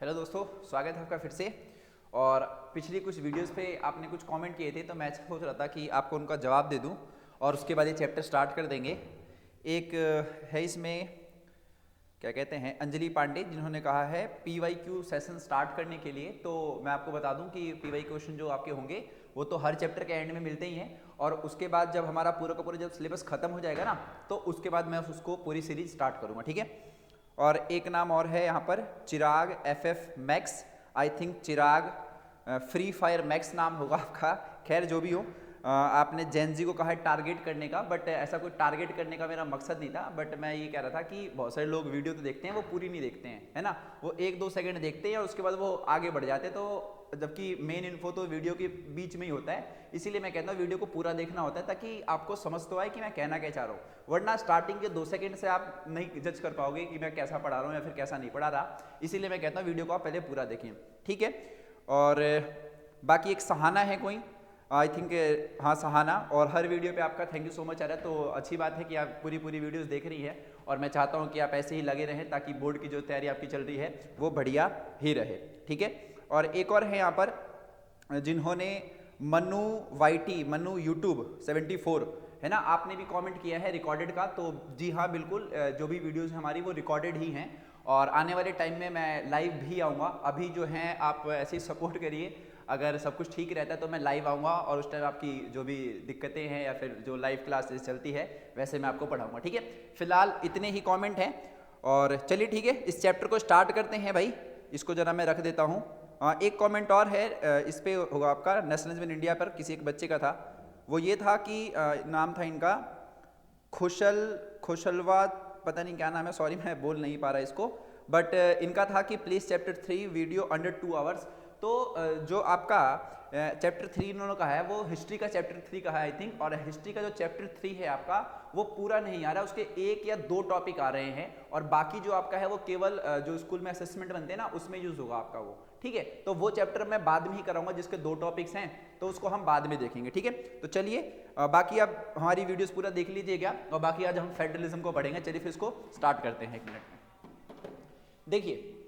Hello दोस्तों, स्वागत है आपका फिर से। और पिछली कुछ वीडियोस पे आपने कुछ कमेंट किए थे, तो मैं सोच रहा था कि आपको उनका जवाब दे दूं और उसके बाद ये चैप्टर स्टार्ट कर देंगे। एक है इसमें, क्या कहते हैं, अंजलि पांडे, जिन्होंने कहा है PYQ सेशन स्टार्ट करने के लिए। तो मैं आपको बता दूं कि PYQ क्वेश्चन जो आपके होंगे वो तो हर चैप्टर के एंड में मिलते ही हैं, और उसके बाद जब हमारा पूरा का पूरा जब सिलेबस खत्म हो जाएगा ना, तो उसके बाद मैं उसको पूरी सीरीज स्टार्ट करूँगा, ठीक है। और एक नाम और है यहाँ पर, चिराग FF max, I think Chirag free fire max नाम होगा आपका। खैर जो भी हो, आपने जेनजी को कहा है टारगेट करने का, बट ऐसा कोई टारगेट करने का मेरा मकसद नहीं था। बट मैं ये कह रहा था कि बहुत सारे लोग वीडियो तो देखते हैं, वो पूरी नहीं देखते हैं, है ना। वो 1-2 सेकंड देखते हैं और उसके बाद वो आगे बढ़ जाते हैं, तो जबकि मेन इन्फो तो वीडियो के बीच में ही होता है। इसीलिए मैं कहता हूँ वीडियो को पूरा देखना होता है, ताकि आपको समझ तो आए कि मैं कहना क्या चाह रहा हूँ। वरना स्टार्टिंग के 2 सेकंड से आप नहीं जज कर पाओगे कि मैं कैसा पढ़ा रहा हूँ या फिर कैसा नहीं पढ़ा रहा। इसीलिए मैं कहता हूँ वीडियो को आप पहले पूरा देखें, ठीक है। और बाकी एक सहाना है कोई, आई थिंक, हाँ सहाना, और हर वीडियो पे आपका थैंक यू सो मच आ रहा है। तो अच्छी बात है कि आप पूरी वीडियोस देख रही हैं, और मैं चाहता हूँ कि आप ऐसे ही लगे रहें, ताकि बोर्ड की जो तैयारी आपकी चल रही है वो बढ़िया ही रहे, ठीक है। और एक और है यहाँ पर, जिन्होंने मनु YT, मनु यूट्यूब 74, है ना, आपने भी कमेंट किया है रिकॉर्डेड का। तो जी हाँ, बिल्कुल, जो भी वीडियोस हमारी वो रिकॉर्डेड ही हैं, और आने वाले टाइम में मैं लाइव भी आऊँगा। अभी जो हैं आप ऐसे ही सपोर्ट करिए, अगर सब कुछ ठीक रहता है तो मैं लाइव आऊँगा, और उस टाइम आपकी जो भी दिक्कतें हैं या फिर जो लाइव क्लासेस चलती है वैसे मैं आपको पढ़ाऊँगा, ठीक है। फिलहाल इतने ही कॉमेंट हैं, और चलिए ठीक है, इस चैप्टर को स्टार्ट करते हैं भाई। इसको ज़रा मैं रख देता हूँ। एक कमेंट और है, इस पे होगा आपका नेशनलिज्म इन इंडिया पर, किसी एक बच्चे का था। वो ये था कि नाम था इनका खुशलवा, पता नहीं क्या नाम है, सॉरी मैं बोल नहीं पा रहा इसको, बट इनका था कि please chapter 3 video under 2 hours. तो जो आपका चैप्टर 3 इन्होंने कहा है वो हिस्ट्री का चैप्टर 3 कहा है आई थिंक, और हिस्ट्री का जो चैप्टर 3 है आपका वो पूरा नहीं आ रहा, उसके 1 या 2 टॉपिक आ रहे हैं, और बाकी जो आपका है वो केवल जो स्कूल में असेसमेंट बनते हैं ना, उसमें यूज होगा आपका वो, ठीक है। तो वो चैप्टर मैं बाद में ही कराऊंगा, जिसके 2 टॉपिक्स हैं, तो उसको हम बाद में देखेंगे, ठीक है। तो चलिए, बाकी आप हमारी वीडियोस पूरा देख लीजिएगा, और बाकी आज हम फेडरलिज्म को पढ़ेंगे। चलिए फिर इसको स्टार्ट करते हैं 1 मिनट में। देखिए,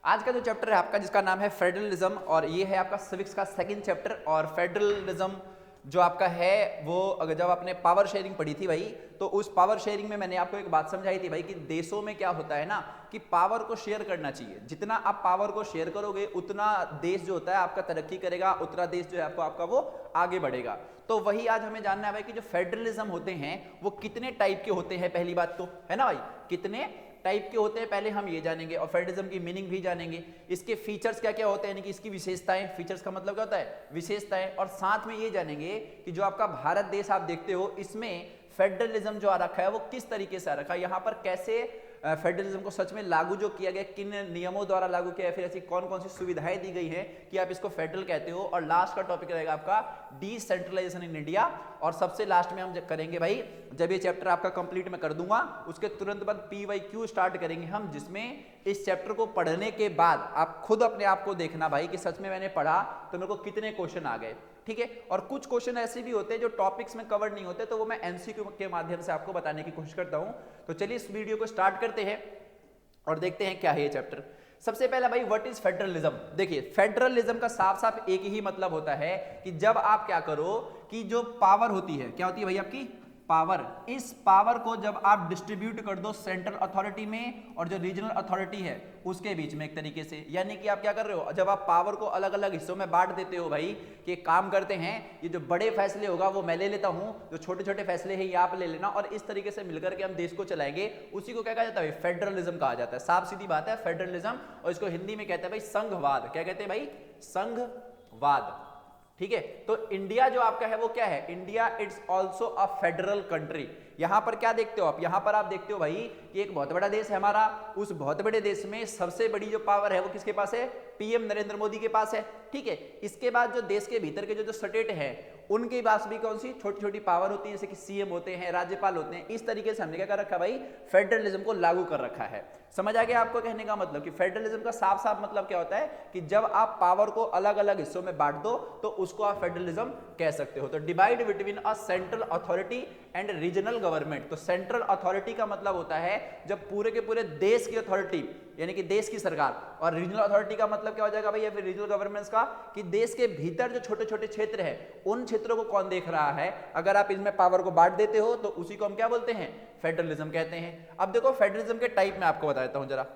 आज का जो चैप्टर है आपका, जिसका नाम है फेडरलिज्म, और ये है आपका सिविक्स का 2nd चैप्टर। और फेडरलिज्म जो आपका है वो, अगर जब आपने पावर शेयरिंग पढ़ी थी भाई, तो उस पावर शेयरिंग में मैंने आपको एक बात समझाई थी भाई, कि देशों में क्या होता है ना, कि पावर को शेयर करना चाहिए। जितना आप पावर को शेयर करोगे, उतना देश जो होता है आपका तरक्की करेगा, उतना देश जो है आपका वो आगे बढ़ेगा। तो वही आज हमें जानना है भाई, कि जो फेडरलिज्म होते हैं वो कितने टाइप के होते हैं। पहली बात तो है ना भाई, कितने टाइप के होते हैं, पहले हम ये जानेंगे, और फेडरलिज्म की मीनिंग भी जानेंगे, इसके फीचर्स क्या क्या होते हैं, यानी कि इसकी विशेषताएं। फीचर्स का मतलब क्या होता है, विशेषताएं। और साथ में ये जानेंगे कि जो आपका भारत देश आप देखते हो, इसमें फेडरलिज्म जो आ रखा है वो किस तरीके से आ रखा है, यहाँ पर कैसे फेडरलिज्म को सच में लागू जो किया गया, किन नियमों द्वारा लागू किया है, फिर ऐसी कौन कौन सी सुविधाएं दी गई हैं कि आप इसको फेडरल कहते हो। और लास्ट का टॉपिक रहेगा आपका डिसेंट्रलाइजेशन इन इंडिया। और सबसे लास्ट में हम करेंगे भाई, जब ये चैप्टर आपका कंप्लीट मैं कर दूंगा, उसके तुरंत बाद PYQ स्टार्ट करेंगे हम, जिसमें इस चैप्टर को पढ़ने के बाद आप खुद अपने आप को देखना भाई, कि सच में मैंने पढ़ा तो मेरे को कितने क्वेश्चन आ गए, ठीक है। और कुछ क्वेश्चन ऐसे भी होते हैं जो टॉपिक्स में कवर नहीं होते, तो वो मैं MCQ के माध्यम से आपको बताने की कोशिश करता हूं। तो चलिए इस वीडियो को स्टार्ट करते हैं और देखते हैं क्या है ये चैप्टर। सबसे पहला भाई, व्हाट इज फेडरलिज्म। देखिए, फेडरलिज्म का साफ साफ एक ही मतलब होता है कि जब आप क्या करो, कि जो पावर होती है, क्या होती है भाई आपकी पावर, इस पावर को जब आप डिस्ट्रीब्यूट कर दो सेंट्रल अथॉरिटी में और जो रीजनल अथॉरिटी है उसके बीच में, एक तरीके से। यानी कि आप क्या कर रहे हो, जब आप पावर को अलग अलग हिस्सों में बांट देते हो भाई, कि एक काम करते हैं, ये जो बड़े फैसले होगा वो मैं ले लेता हूं, जो छोटे छोटे फैसले हैं ये आप ले लेना, और इस तरीके से मिलकर के हम देश को चलाएंगे, उसी को क्या कहा जाता है, फेडरलिज्म कहा जाता है। साफ सीधी बात है, फेडरलिज्म। और इसको हिंदी में कहते हैं भाई संघवाद। क्या कहते हैं भाई, संघवाद, ठीक है। तो इंडिया जो आपका है वो क्या है, India it's also a federal country. यहां पर क्या देखते हो आप, यहां पर आप देखते हो भाई कि एक बहुत बड़ा देश है हमारा, उस बहुत बड़े देश में सबसे बड़ी जो पावर है वो किसके पास है, PM नरेंद्र मोदी के पास है, ठीक है। इसके बाद जो देश के भीतर के जो स्टेट है उनके पास भी कौन सी छोटी छोटी पावर होती है, जैसे कि CM होते हैं, राज्यपाल होते हैं। इस तरीके से हमने क्या कर रखा भाई, फेडरलिज्म को लागू कर रखा है। समझ आ गया आपको कहने का मतलब, कि फेडरलिज्म का साफ साफ मतलब क्या होता है, कि जब आप पावर को अलग अलग हिस्सों में बांट दो तो उसको आप फेडरलिज्म कह सकते हो। तो divide between a central authority and regional government. तो सेंट्रल अथॉरिटी का मतलब होता है जब पूरे के पूरे देश की अथॉरिटी यानी कि देश की सरकार, और रीजनल अथॉरिटी का मतलब क्या हो जाएगा भाई, या फिर रीजनल गवर्नमेंट्स का, कि देश के भीतर जो छोटे छोटे क्षेत्र है उन क्षेत्रों को कौन देख रहा है। अगर आप इसमें पावर को बांट देते हो तो उसी को हम क्या बोलते हैं, फेडरलिज्म कहते हैं। अब देखो फेडरलिज्म के टाइप में आपको बताता हूं जरा।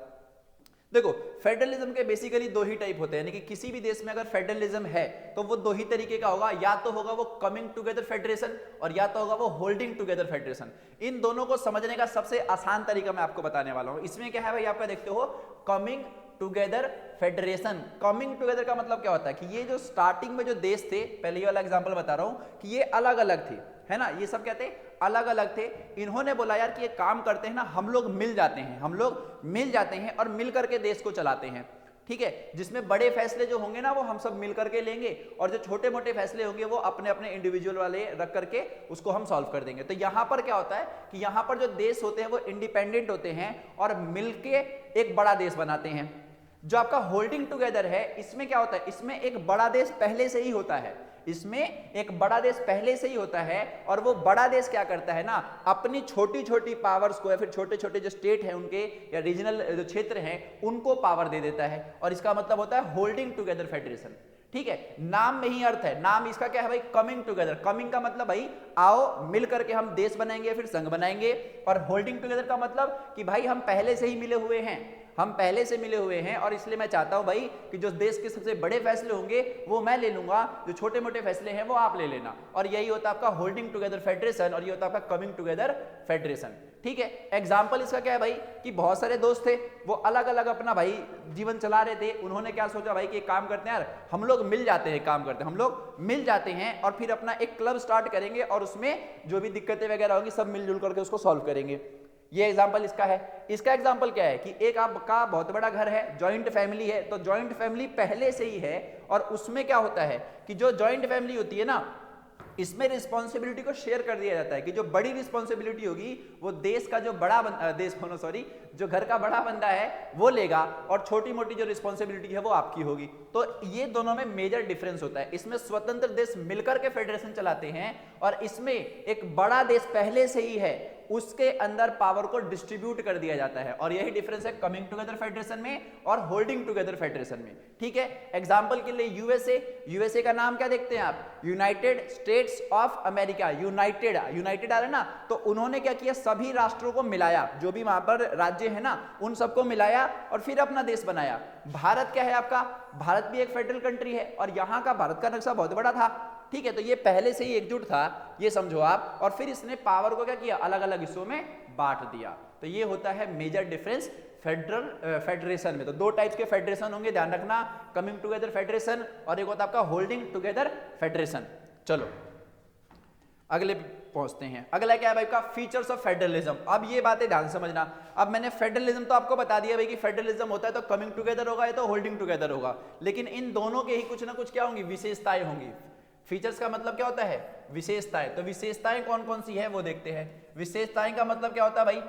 देखो फेडरलिज्म के बेसिकली दो ही टाइप होते हैं, यानी कि किसी भी देश में अगर फेडरलिज्म है तो वो दो ही तरीके का होगा, या तो होगा वो कमिंग टुगेदर फेडरेशन और या तो होगा वो होल्डिंग टुगेदर फेडरेशन। इन दोनों को समझने का सबसे आसान तरीका मैं आपको बताने वाला हूं। इसमें क्या है भाई, आपका देखते हो coming together federation. Coming together का मतलब क्या होता है कि ये जो स्टार्टिंग में जो देश थे, पहले वाला एग्जांपल बता रहा हूं कि ये अलग अलग थे, है ना, ये सब कहते हैं अलग अलग थे। इन्होंने बोला यार कि ये काम करते हैं ना, हम लोग मिल जाते हैं, हम लोग मिल जाते हैं और मिल करके देश को चलाते हैं, ठीक है। जिसमें बड़े फैसले जो होंगे ना वो हम सब मिल करके लेंगे, और जो छोटे मोटे फैसले होंगे वो अपने अपने इंडिविजुअल वाले रख करके उसको हम सॉल्व कर देंगे। तो यहां पर क्या होता है कि यहां पर जो देश होते हैं वो इंडिपेंडेंट होते हैं और मिलके एक बड़ा देश बनाते हैं। जो आपका होल्डिंग टुगेदर है, इसमें क्या होता है, इसमें एक बड़ा देश पहले से ही होता है, इसमें एक बड़ा देश पहले से ही होता है, और वो बड़ा देश क्या करता है ना, अपनी छोटी छोटी पावर्स को या फिर छोटे छोटे जो स्टेट हैं उनके या रीजनल जो क्षेत्र हैं उनको पावर दे देता है, और इसका मतलब होता है होल्डिंग टुगेदर फेडरेशन, ठीक है। नाम में ही अर्थ है, नाम इसका क्या है भाई, कमिंग टुगेदर। कमिंग का मतलब भाई आओ मिल करके हम देश बनाएंगे, फिर संघ बनाएंगे, और होल्डिंग टुगेदर का मतलब कि भाई हम पहले से ही मिले हुए हैं, हम पहले से मिले हुए हैं, और इसलिए मैं चाहता हूं भाई कि जो देश के सबसे बड़े फैसले होंगे वो मैं ले लूंगा, जो छोटे मोटे फैसले हैं वो आप ले लेना, और यही होता है आपका होल्डिंग टुगेदर फेडरेशन, और ये होता है आपका कमिंग टुगेदर फेडरेशन, ठीक है। एग्जाम्पल इसका क्या है भाई कि बहुत सारे दोस्त थे, वो अलग अलग अपना भाई जीवन चला रहे थे, उन्होंने क्या सोचा भाई कि काम करते हैं यार, हम लोग मिल जाते हैं, काम करते हैं, हम लोग मिल जाते हैं और फिर अपना एक क्लब स्टार्ट करेंगे और उसमें जो भी दिक्कतें वगैरह होंगी सब मिलजुल करके उसको सॉल्व करेंगे। ये एग्जाम्पल इसका है। इसका एग्जाम्पल क्या है कि एक आपका बहुत बड़ा घर है, जॉइंट फैमिली है, तो जॉइंट फैमिली पहले से ही है, और उसमें क्या होता है कि जो जॉइंट फैमिली होती है ना, इसमें रिस्पॉन्सिबिलिटी को शेयर कर दिया जाता है कि जो बड़ी रिस्पॉन्सिबिलिटी होगी वो देश का जो बड़ा जो घर का बड़ा बंदा है वो लेगा, और छोटी मोटी जो रिस्पॉन्सिबिलिटी है वो आपकी होगी। तो ये दोनों में मेजर डिफरेंस होता है। इसमें स्वतंत्र देश मिलकर के फेडरेशन चलाते हैं, और इसमें एक बड़ा देश पहले से ही है, उसके अंदर पावर को डिस्ट्रीब्यूट कर दिया जाता है, और यही डिफरेंस है कमिंग टुगेदर फेडरेशन में और होल्डिंग टुगेदर फेडरेशन में, ठीक है। एग्जांपल के लिए यूएसए का नाम क्या देखते हैं आप, United States of America, United आ रहा है ना, तो उन्होंने क्या किया, सभी राष्ट्रों को मिलाया, जो भी वहां पर राज्य है ना उन सबको मिलाया और फिर अपना देश बनाया। भारत क्या है आपका, भारत भी एक फेडरल कंट्री है, और यहां का भारत का नक्शा बहुत बड़ा था, ठीक है। तो ये पहले से ही एकजुट था, ये समझो आप, और फिर इसने पावर को क्या किया, अलग अलग हिस्सों में बांट दिया। तो ये होता है मेजर डिफरेंस फेडरेशन में। तो दो टाइप्स के फेडरेशन होंगे, ध्यान रखना, कमिंग टुगेदर फेडरेशन और एक होता है आपका होल्डिंग टुगेदर फेडरेशन। चलो अगले पहुंचते हैं। अगला क्या है भाई का, फीचर्स ऑफ फेडरलिज्म। अब ये बातें ध्यान समझना। अब मैंने फेडरलिज्म तो आपको बता दिया भाई कि फेडरलिज्म होता है तो कमिंग टुगेदर होगा या तो होल्डिंग टुगेदर होगा, लेकिन इन दोनों के ही कुछ ना कुछ क्या होंगी, विशेषताएं होंगी। फीचर्स का मतलब क्या होता है, विशेषताएं। तो विशेषताएं कौन कौन सी है वो देखते हैं। विशेषताएं का मतलब क्या होता है भाई,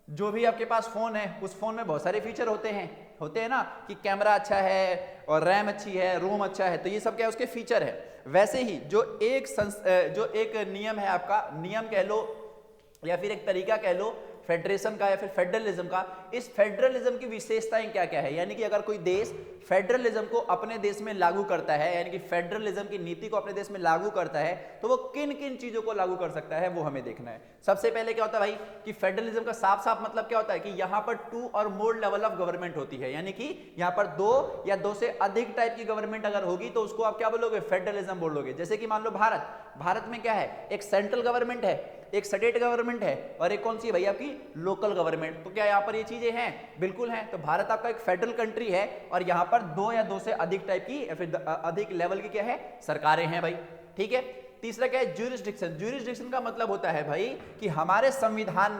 जो भी आपके पास फोन है उस फोन में बहुत सारे फीचर होते हैं ना, कि कैमरा अच्छा है और रैम अच्छी है, रोम अच्छा है, तो ये सब क्या है, उसके फीचर है। वैसे ही जो एक नियम है आपका, नियम कह लो या फिर एक तरीका कह लो फेडरेशन का या फिर फेडरलिज्म का, इस फेडरलिज्म की विशेषताएं क्या क्या है। यानी कि अगर कोई देश फेडरलिज्म को अपने देश में लागू करता है, यानी कि फेडरलिज्म की नीति को अपने देश में लागू करता है, तो वो किन किन चीजों को लागू कर सकता है वो हमें देखना है। सबसे पहले क्या होता है भाई कि फेडरलिज्म का साफ साफ मतलब क्या होता है कि यहां पर 2 और मोर लेवल ऑफ गवर्नमेंट होती है, यानी कि यहां पर 2 या 2 से अधिक टाइप की गवर्नमेंट अगर होगी तो उसको आप क्या बोलोगे, फेडरलिज्म बोलोगे। जैसे कि मान लो भारत में क्या है, एक सेंट्रल गवर्नमेंट है, एक स्टेट गवर्नमेंट है, और एक कौन सी है भाई आपकी लोकल गवर्नमेंट। तो क्या यहाँ पर ये चीजें हैं, बिल्कुल हैं। तो भारत आपका एक फेडरल कंट्री है और यहाँ पर 2 या 2 से अधिक टाइप की या फिर अधिक लेवल की क्या है, सरकारें हैं भाई, ठीक है। तीसरा क्या है, ज्यूरिसडिक्शन। ज्यूरिसडिक्शन का मतलब होता है भाई कि हमारे संविधान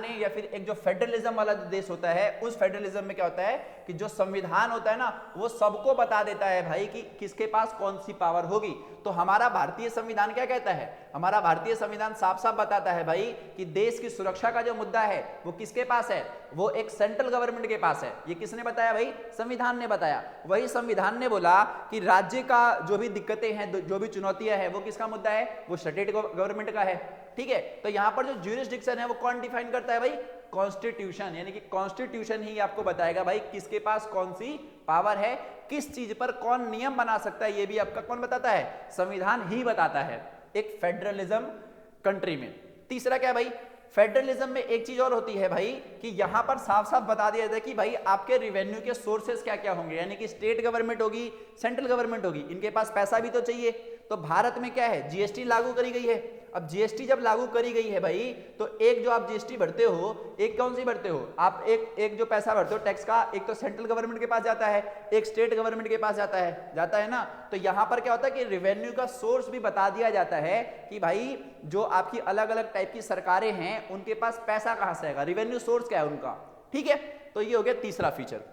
ने या फिर एक जो फेडरलिज्म वाला जो देश होता है उस फेडरलिज्म में क्या होता है कि जो संविधान होता है ना वो सबको बता देता है भाई कि किसके पास कौन सी पावर होगी। तो हमारा भारतीय संविधान क्या कहता है, हमारा भारतीय संविधान साफ साफ बताता है भाई कि देश की सुरक्षा का जो मुद्दा है वो किसके पास है, वो एक सेंट्रल गवर्नमेंट के पास है। ये किसने बताया भाई, संविधान ने बताया। वही संविधान ने बोला कि राज्य का जो भी दिक्कतें हैं, जो भी चुनौतियां हैं, वो किसका मुद्दा है, वो स्टेट गवर्नमेंट का है। ठीक है। तो यहां पर जो ज्यूरिसडिक्शन है वो कौन डिफाइन करता है भाई? कॉन्स्टिट्यूशन, यानी कि कॉन्स्टिट्यूशन ही आपको बताएगा भाई किसके पास कौन सी पावर है, किस चीज पर कौन नियम बना सकता है, ये भी आपका कौन बताता है? संविधान ही बताता है एक फेडरलिज्म कंट्री में। तीसरा क्या है भाई? फेडरलिज्म में एक चीज और होती है भाई कि यहां पर साफ साफ बता दिया जाता है कि भाई आपके रिवेन्यू के सोर्सेस क्या क्या होंगे, यानी कि स्टेट गवर्नमेंट होगी, सेंट्रल गवर्नमेंट होगी, इनके पास पैसा भी तो चाहिए। तो भारत में क्या है? जीएसटी लागू करी गई है। अब जीएसटी जब लागू करी गई है भाई, तो एक जो आप जीएसटी भरते हो, एक कौन सी भरते हो आप? एक जो पैसा भरते हो टैक्स का, एक तो सेंट्रल गवर्नमेंट के पास जाता है, एक स्टेट गवर्नमेंट के पास जाता है ना। तो यहां पर क्या होता है कि रेवेन्यू का सोर्स भी बता दिया जाता है कि भाई जो आपकी अलग अलग टाइप की सरकारें हैं उनके पास पैसा कहां से आएगा, रेवेन्यू सोर्स क्या है उनका, ठीक है। तो ये हो गया तीसरा फीचर।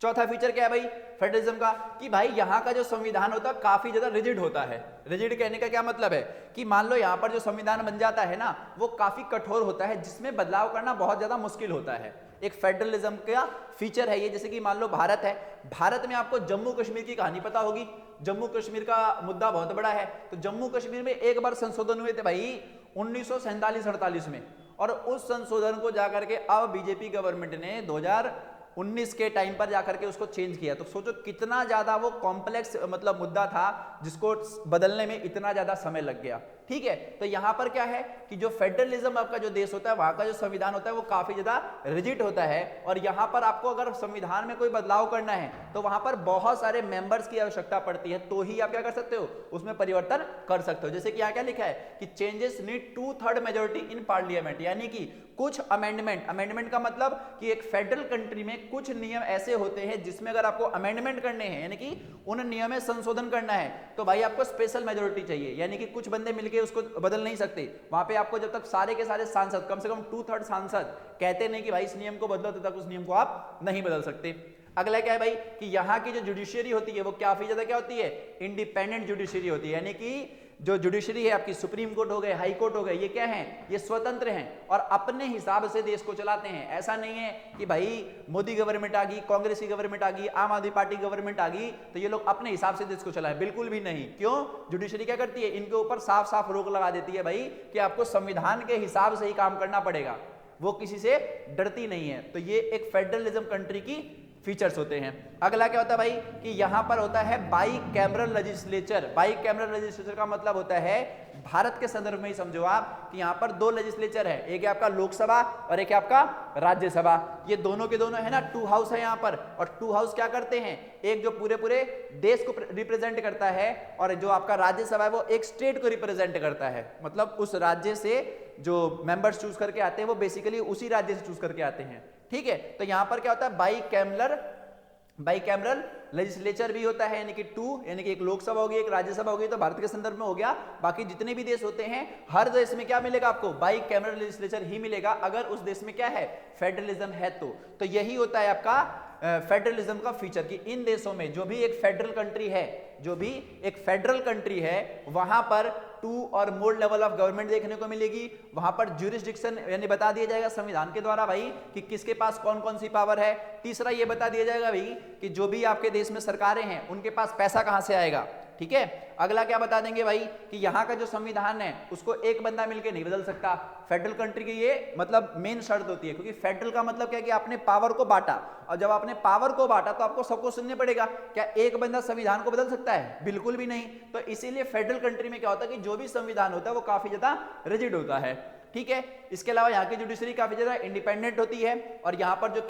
चौथा फीचर क्या है भाई फेडरलिज्म का? कि भाई यहां का जो संविधान होता है काफी ज्यादा रिजिड होता है। रिजिड कहने का क्या मतलब है कि मान लो यहां पर जो संविधान बन जाता है ना, वो काफी कठोर होता है, जिसमें बदलाव करना बहुत ज्यादा मुश्किल होता है। एक फेडरलिज्म का फीचर है ये। जैसे कि मान लो भारत है, भारत में आपको जम्मू कश्मीर की कहानी पता होगी। जम्मू कश्मीर का मुद्दा बहुत बड़ा है। तो जम्मू कश्मीर में एक बार संशोधन हुए थे भाई 1947-48 में, और उस संशोधन को जाकर के अब बीजेपी गवर्नमेंट ने 2019 के टाइम पर जाकर के उसको चेंज किया। तो सोचो कितना ज्यादा वो कॉम्प्लेक्स मतलब मुद्दा था, जिसको बदलने में इतना ज्यादा समय लग गया, ठीक है। तो यहां पर क्या है कि जो फेडरलिज्म आपका जो देश होता है, वहां का जो संविधान होता है वो काफी ज्यादा रिजिड होता है। और यहां पर आपको अगर संविधान में कोई बदलाव करना है तो वहां पर बहुत सारे मेंबर्स की आवश्यकता पड़ती है, तो ही आप क्या कर सकते हो, उसमें परिवर्तन कर सकते हो। जैसे कि यहां क्या लिखा है कि changes need 2/3 majority in parliament, यानी कि कुछ अमेंडमेंट का मतलब कि एक फेडरल कंट्री में कुछ नियम ऐसे होते हैं जिसमें अगर आपको अमेंडमेंट करने हैं, यानी कि उन नियम में संशोधन करना है, तो भाई आपको स्पेशल मेजोरिटी चाहिए, यानी कि कुछ बंदे मिलके उसको बदल नहीं सकते। वहां पे आपको जब तक सारे के सारे सांसद, कम से कम 2/3 सांसद कहते नहीं कि भाई इस नियम को बदलो, तब तक उस नियम को आप नहीं बदल सकते। अगला क्या है भाई कि यहाँ की जो जुडिशियरी होती है वो काफी ज्यादा क्या होती है? इंडिपेंडेंट जुडिशियरी होती है, यानी कि जो जुडिशरी है आपकी, सुप्रीम कोर्ट हो गए, हाई कोर्ट हो गए, ये क्या हैं? ये स्वतंत्र हैं और अपने हिसाब से देश को चलाते हैं। ऐसा नहीं है कि भाई मोदी गवर्नमेंट आ गई, कांग्रेस की गवर्नमेंट आ गई, आम आदमी पार्टी गवर्नमेंट आ गई तो ये लोग अपने हिसाब से देश को चलाए, बिल्कुल भी नहीं। क्यों? जुडिशरी क्या करती है? इनके ऊपर साफ साफ रोक लगा देती है भाई कि आपको संविधान के हिसाब से ही काम करना पड़ेगा, वो किसी से डरती नहीं है। तो ये एक फेडरलिज्म कंट्री की फीचर्स होते हैं। अगला क्या होता है भाई कि यहां पर होता है by cameral legislature. By cameral legislature का मतलब होता है, भारत के संदर्भ में ही समझो आप कि यहां पर दो लेजिस्लेचर है, एक है आपका लोकसभा और एक है आपका राज्यसभा। ये दोनों के दोनों है ना, 2 हाउस है यहां पर। और 2 हाउस क्या करते हैं? एक जो पूरे देश को रिप्रेजेंट करता है, और जो आपका राज्यसभा है वो एक स्टेट को रिप्रेजेंट करता है। मतलब उस राज्य से जो मेंबर्स चूज करके आते हैं वो बेसिकली उसी राज्य से चूज करके आते हैं, ठीक है। तो यहां पर क्या होता है? बाई कैमरल लेजिस्लेचर भी होता है, यानी कि 2, यानी कि एक लोकसभा होगी एक राज्यसभा होगी। तो भारत के संदर्भ में हो गया। बाकी जितने भी देश होते हैं, हर देश में क्या मिलेगा आपको? बाई कैमरल लेजिस्लेचर ही मिलेगा, अगर उस देश में क्या है? फेडरलिज्म है। तो यही होता है आपका फेडरलिज्म का फीचर कि इन देशों में जो भी एक फेडरल कंट्री है, वहां पर 2 और मोर लेवल ऑफ गवर्नमेंट देखने को मिलेगी। वहां पर ज्यूरिसडिक्शन यानी बता दिया जाएगा संविधान के द्वारा भाई कि किसके पास कौन कौन सी पावर है। तीसरा ये बता दिया जाएगा भाई कि जो भी आपके देश में सरकारें हैं उनके पास पैसा कहां से आएगा, ठीक है। अगला क्या बता देंगे भाई कि यहाँ का जो संविधान है उसको एक बंदा मिलकर नहीं बदल सकता। फेडरल कंट्री की ये मतलब मेन शर्त होती है, क्योंकि फेडरल का मतलब क्या है कि आपने पावर को बांटा, और जब आपने पावर को बांटा तो आपको सबको सुनने पड़ेगा। क्या एक बंदा संविधान को बदल सकता है? बिल्कुल भी नहीं। तो इसीलिए फेडरल कंट्री में क्या होता है कि जो भी संविधान होता है वो काफी ज्यादा रिजिड होता है, ठीक है। इसके अलावा यहाँ की जुडिशरी काफी ज्यादा इंडिपेंडेंट होती है, और यहाँ पर जो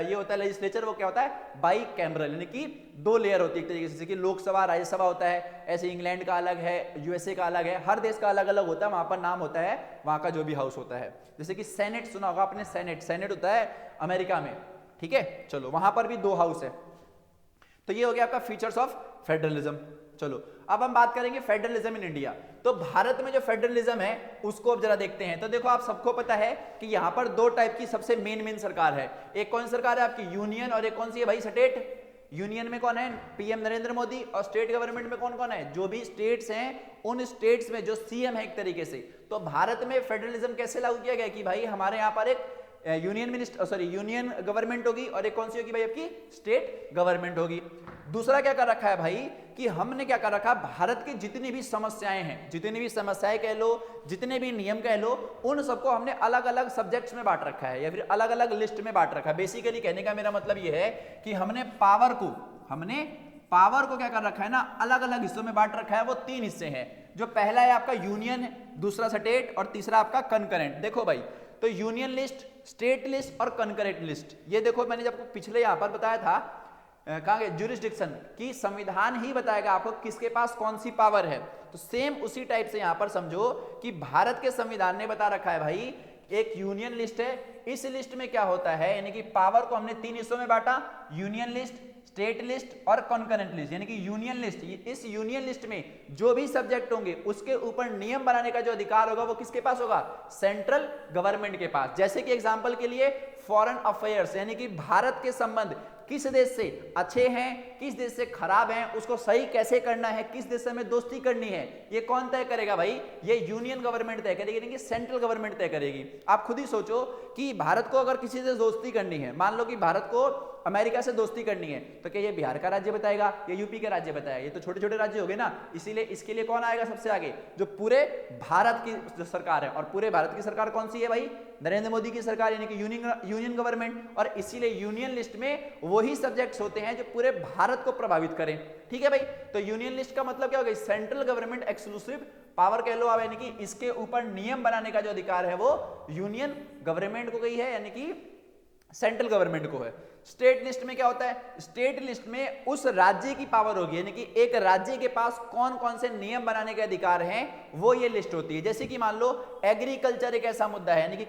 ये होता है लेजिस्लेचर, वो क्या होता है? बाई कैमरल, यानी कि 2 लेयर होती है एक तरीके से, जैसे कि लोकसभा राज्यसभा होता है, ऐसे इंग्लैंड का अलग है, यूएसए का अलग है, हर देश का अलग अलग होता है, वहां पर नाम होता है वहां का जो भी हाउस होता है। जैसे कि सेनेट सुना होगा आपने, सेनेट होता है अमेरिका में, ठीक है। चलो वहां पर भी 2 हाउस है। तो ये हो गया आपका फीचर्स ऑफ फेडरलिज्म। चलो अब हम बात करेंगे फेडरलिज्म इन इंडिया। तो भारत में जो फेडरलिज्म है उसको अब जरा देखते हैं। तो देखो आप सबको पता है कि यहाँ पर 2 टाइप की सबसे मेन सरकार है। एक कौन सरकार है आपकी? यूनियन, और एक कौन सी है भाई? स्टेट। यूनियन में कौन है? पीएम नरेंद्र मोदी। और स्टेट गवर्नमेंट में कौन कौन है? जो भी स्टेट्स हैं उन स्टेट्स में जो सीएम है एक तरीके से। तो भारत में फेडरलिज्म कैसे लागू किया गया कि भाई हमारे यहाँ पर एक यूनियन गवर्नमेंट होगी और एक कौन सी होगी भाई? आपकी स्टेट गवर्नमेंट होगी। दूसरा क्या कर रखा है भाई कि हमने क्या कर रखा, भारत की जितनी भी समस्याएं हैं, जितनी भी समस्याएं कह लो, जितने भी नियम कह लो, उन सबको हमने अलग अलग सब्जेक्ट्स में बांट रखा है या फिर अलग अलग लिस्ट में बांट रखा है। बेसिकली कहने का मेरा मतलब यह है कि हमने पावर को क्या कर रखा है ना, अलग अलग हिस्सों में बांट रखा है। वो 3 हिस्से हैं। जो पहला है आपका यूनियन, दूसरा स्टेट और तीसरा आपका कंकरेंट। देखो भाई, तो यूनियन लिस्ट, स्टेट लिस्ट और कंकरेंट लिस्ट, ये देखो मैंने जब पिछले यहां पर बताया था कहा ज्यूरिसडिक्शन की, संविधान ही बताएगा आपको किसके पास कौन सी पावर है। तो सेम उसी टाइप से यहां पर समझो कि भारत के संविधान ने बता रखा है भाई, एक यूनियन लिस्ट है, इस लिस्ट में क्या होता है, यानी कि पावर को हमने 3 हिस्सों में बांटा, यूनियन लिस्ट, स्टेट लिस्ट और कॉन्करेंट लिस्ट। यानी कि यूनियन लिस्ट, इस यूनियन लिस्ट में जो भी सब्जेक्ट होंगे उसके ऊपर नियम बनाने का जो अधिकार होगा वो किसके पास होगा, सेंट्रल गवर्नमेंट के पास। जैसे कि एग्जांपल के लिए फॉरेन अफेयर्स, यानी कि भारत के संबंध किस देश से अच्छे हैं, किस देश से खराब हैं, उसको सही कैसे करना है, किस देश से हमें दोस्ती करनी है, ये कौन तय करेगा भाई, ये यूनियन गवर्नमेंट तय करेगी, यानी कि सेंट्रल गवर्नमेंट तय करेगी। आप खुद ही सोचो कि भारत को अगर किसी से दोस्ती करनी है, मान लो कि भारत को अमेरिका से दोस्ती करनी है, तो क्या ये बिहार का राज्य बताएगा या यूपी का राज्य बताएगा, ये तो छोटे छोटे राज्य हो गए ना। इसीलिए इसके लिए कौन आएगा सबसे आगे, जो पूरे भारत की जो सरकार है, और पूरे भारत की सरकार कौन सी है भाई, नरेंद्र मोदी की सरकार, यानी कि यूनियन गवर्नमेंट। और इसीलिए यूनियन लिस्ट में वही सब्जेक्ट्स होते हैं जो पूरे भारत को प्रभावित करें। ठीक है भाई, तो यूनियन लिस्ट का मतलब क्या हो गया, सेंट्रल गवर्नमेंट एक्सक्लूसिव पावर कह लो आप, यानी कि इसके ऊपर नियम बनाने का जो अधिकार है वो यूनियन गवर्नमेंट को गई है, यानी कि सेंट्रल गवर्नमेंट को है। स्टेट लिस्ट में क्या होता है, स्टेट लिस्ट में उस राज्य की पावर होगी, यानी कि एक राज्य के पास कौन कौन से नियम बनाने के अधिकार हैं वो ये लिस्ट होती है। जैसे कि मान लो एग्रीकल्चर एक ऐसा मुद्दा है, यानी कि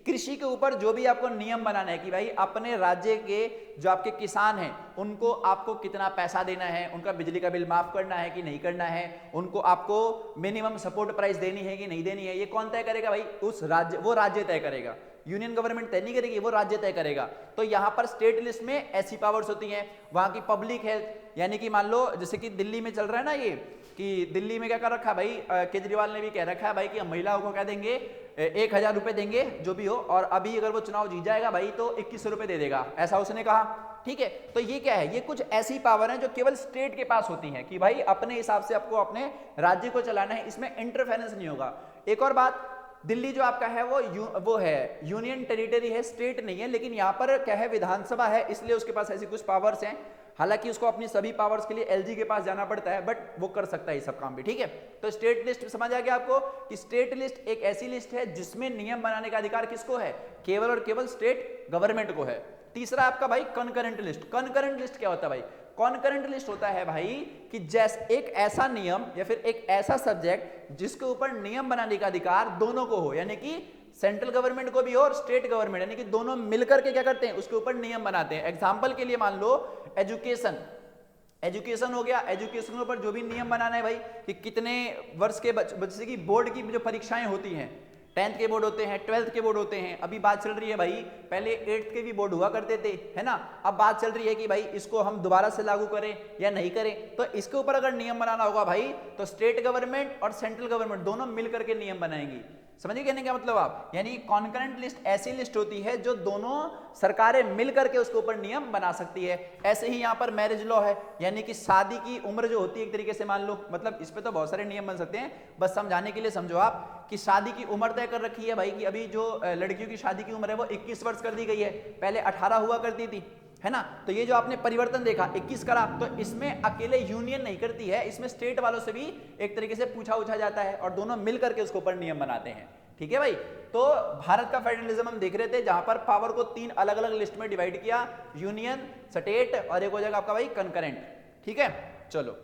कृषि के ऊपर जो भी आपको नियम बनाना है कि भाई अपने राज्य के जो आपके किसान हैं उनको आपको कितना पैसा देना है, उनका बिजली का बिल माफ करना है कि नहीं करना है, उनको आपको मिनिमम सपोर्ट प्राइस देनी है कि नहीं देनी है, ये कौन तय करेगा भाई, उस राज्य, वो राज्य तय करेगा। यूनियन गवर्नमेंट तय नहीं करेगी, वो राज्य तय करेगा। तो यहां पर स्टेट लिस्ट में ऐसी पावर्स होती हैं। वहां की पब्लिक हेल्थ, यानी कि मान लो जैसे कि दिल्ली में चल रहा है ना ये, कि दिल्ली में क्या कर रखा है भाई, केजरीवाल ने भी कह रखा है भाई कि हम महिलाओं को क्या देंगे, 1000 रुपए देंगे जो भी हो, और अभी अगर वो चुनाव जीत जाएगा भाई तो 2100 रुपए दे देगा, ऐसा उसने कहा। ठीक है, तो ये क्या है, ये कुछ ऐसी पावर है जो केवल स्टेट के पास होती हैं कि भाई अपने हिसाब से आपको अपने राज्य को चलाना है, इसमें इंटरफेरेंस नहीं होगा। एक और बात, दिल्ली जो आपका है वो है यूनियन टेरिटरी है, स्टेट नहीं है, लेकिन यहाँ पर क्या है, विधानसभा है, इसलिए उसके पास ऐसी कुछ पावर्स हैं। हालांकि उसको अपनी सभी पावर्स के लिए एलजी के पास जाना पड़ता है, बट वो कर सकता है ये सब काम भी। ठीक है, तो स्टेट लिस्ट समझ आ गया आपको कि स्टेट लिस्ट एक ऐसी लिस्ट है जिसमें नियम बनाने का अधिकार किसको है, केवल और केवल स्टेट गवर्नमेंट को है। तीसरा आपका भाई कॉन्करेंट लिस्ट। कॉन्करेंट लिस्ट क्या होता है भाई, कॉन्करेंट लिस्ट होता है भाई कि जैसे एक ऐसा नियम या फिर एक ऐसा सब्जेक्ट जिसके ऊपर नियम बनाने का अधिकार दोनों को हो, यानी कि सेंट्रल गवर्नमेंट को भी हो और स्टेट गवर्नमेंट, यानी कि दोनों मिलकर के क्या करते हैं, उसके ऊपर नियम बनाते हैं। एग्जांपल के लिए मान लो एजुकेशन हो गया, एजुकेशन के ऊपर जो भी नियम बनाना है भाई कि कितने वर्ष के बच्चे की बोर्ड की जो परीक्षाएं होती हैं, 10th के बोर्ड होते हैं, 12th के बोर्ड होते हैं। अभी बात चल रही है भाई, पहले 8th के भी बोर्ड हुआ करते थे, है ना। अब बात चल रही है कि भाई इसको हम दोबारा से लागू करें या नहीं करें। तो इसके ऊपर अगर नियम बनाना होगा भाई तो स्टेट गवर्नमेंट और सेंट्रल गवर्नमेंट दोनों मिलकर के नियम बनाएंगी। समझिए कहने का मतलब आप, यानी कॉन्करेंट लिस्ट ऐसी लिस्ट होती है जो दोनों सरकारें मिलकर के उसके ऊपर नियम बना सकती है। ऐसे ही यहाँ पर मैरिज लॉ है, यानी कि शादी की उम्र जो होती है एक तरीके से मान लो, मतलब इस पे तो बहुत सारे नियम बन सकते हैं, बस समझाने के लिए समझो आप कि शादी की उम्र तय कर रखी है भाई कि अभी जो लड़कियों की शादी की उम्र है वो 21 वर्ष कर दी गई है, पहले 18 हुआ करती थी, है ना। तो ये जो आपने परिवर्तन देखा 21 करा, तो इसमें अकेले यूनियन नहीं करती है, इसमें स्टेट वालों से भी एक तरीके से पूछा जाता है और दोनों मिलकर के उसके ऊपर नियम बनाते हैं। ठीक है भाई, तो भारत का फेडरलिज्म हम देख रहे थे जहां पर पावर को 3 अलग अलग लिस्ट में डिवाइड किया, यूनियन, स्टेट और एक हो जाएगा आपका भाई कंकरेंट। ठीक है, चलो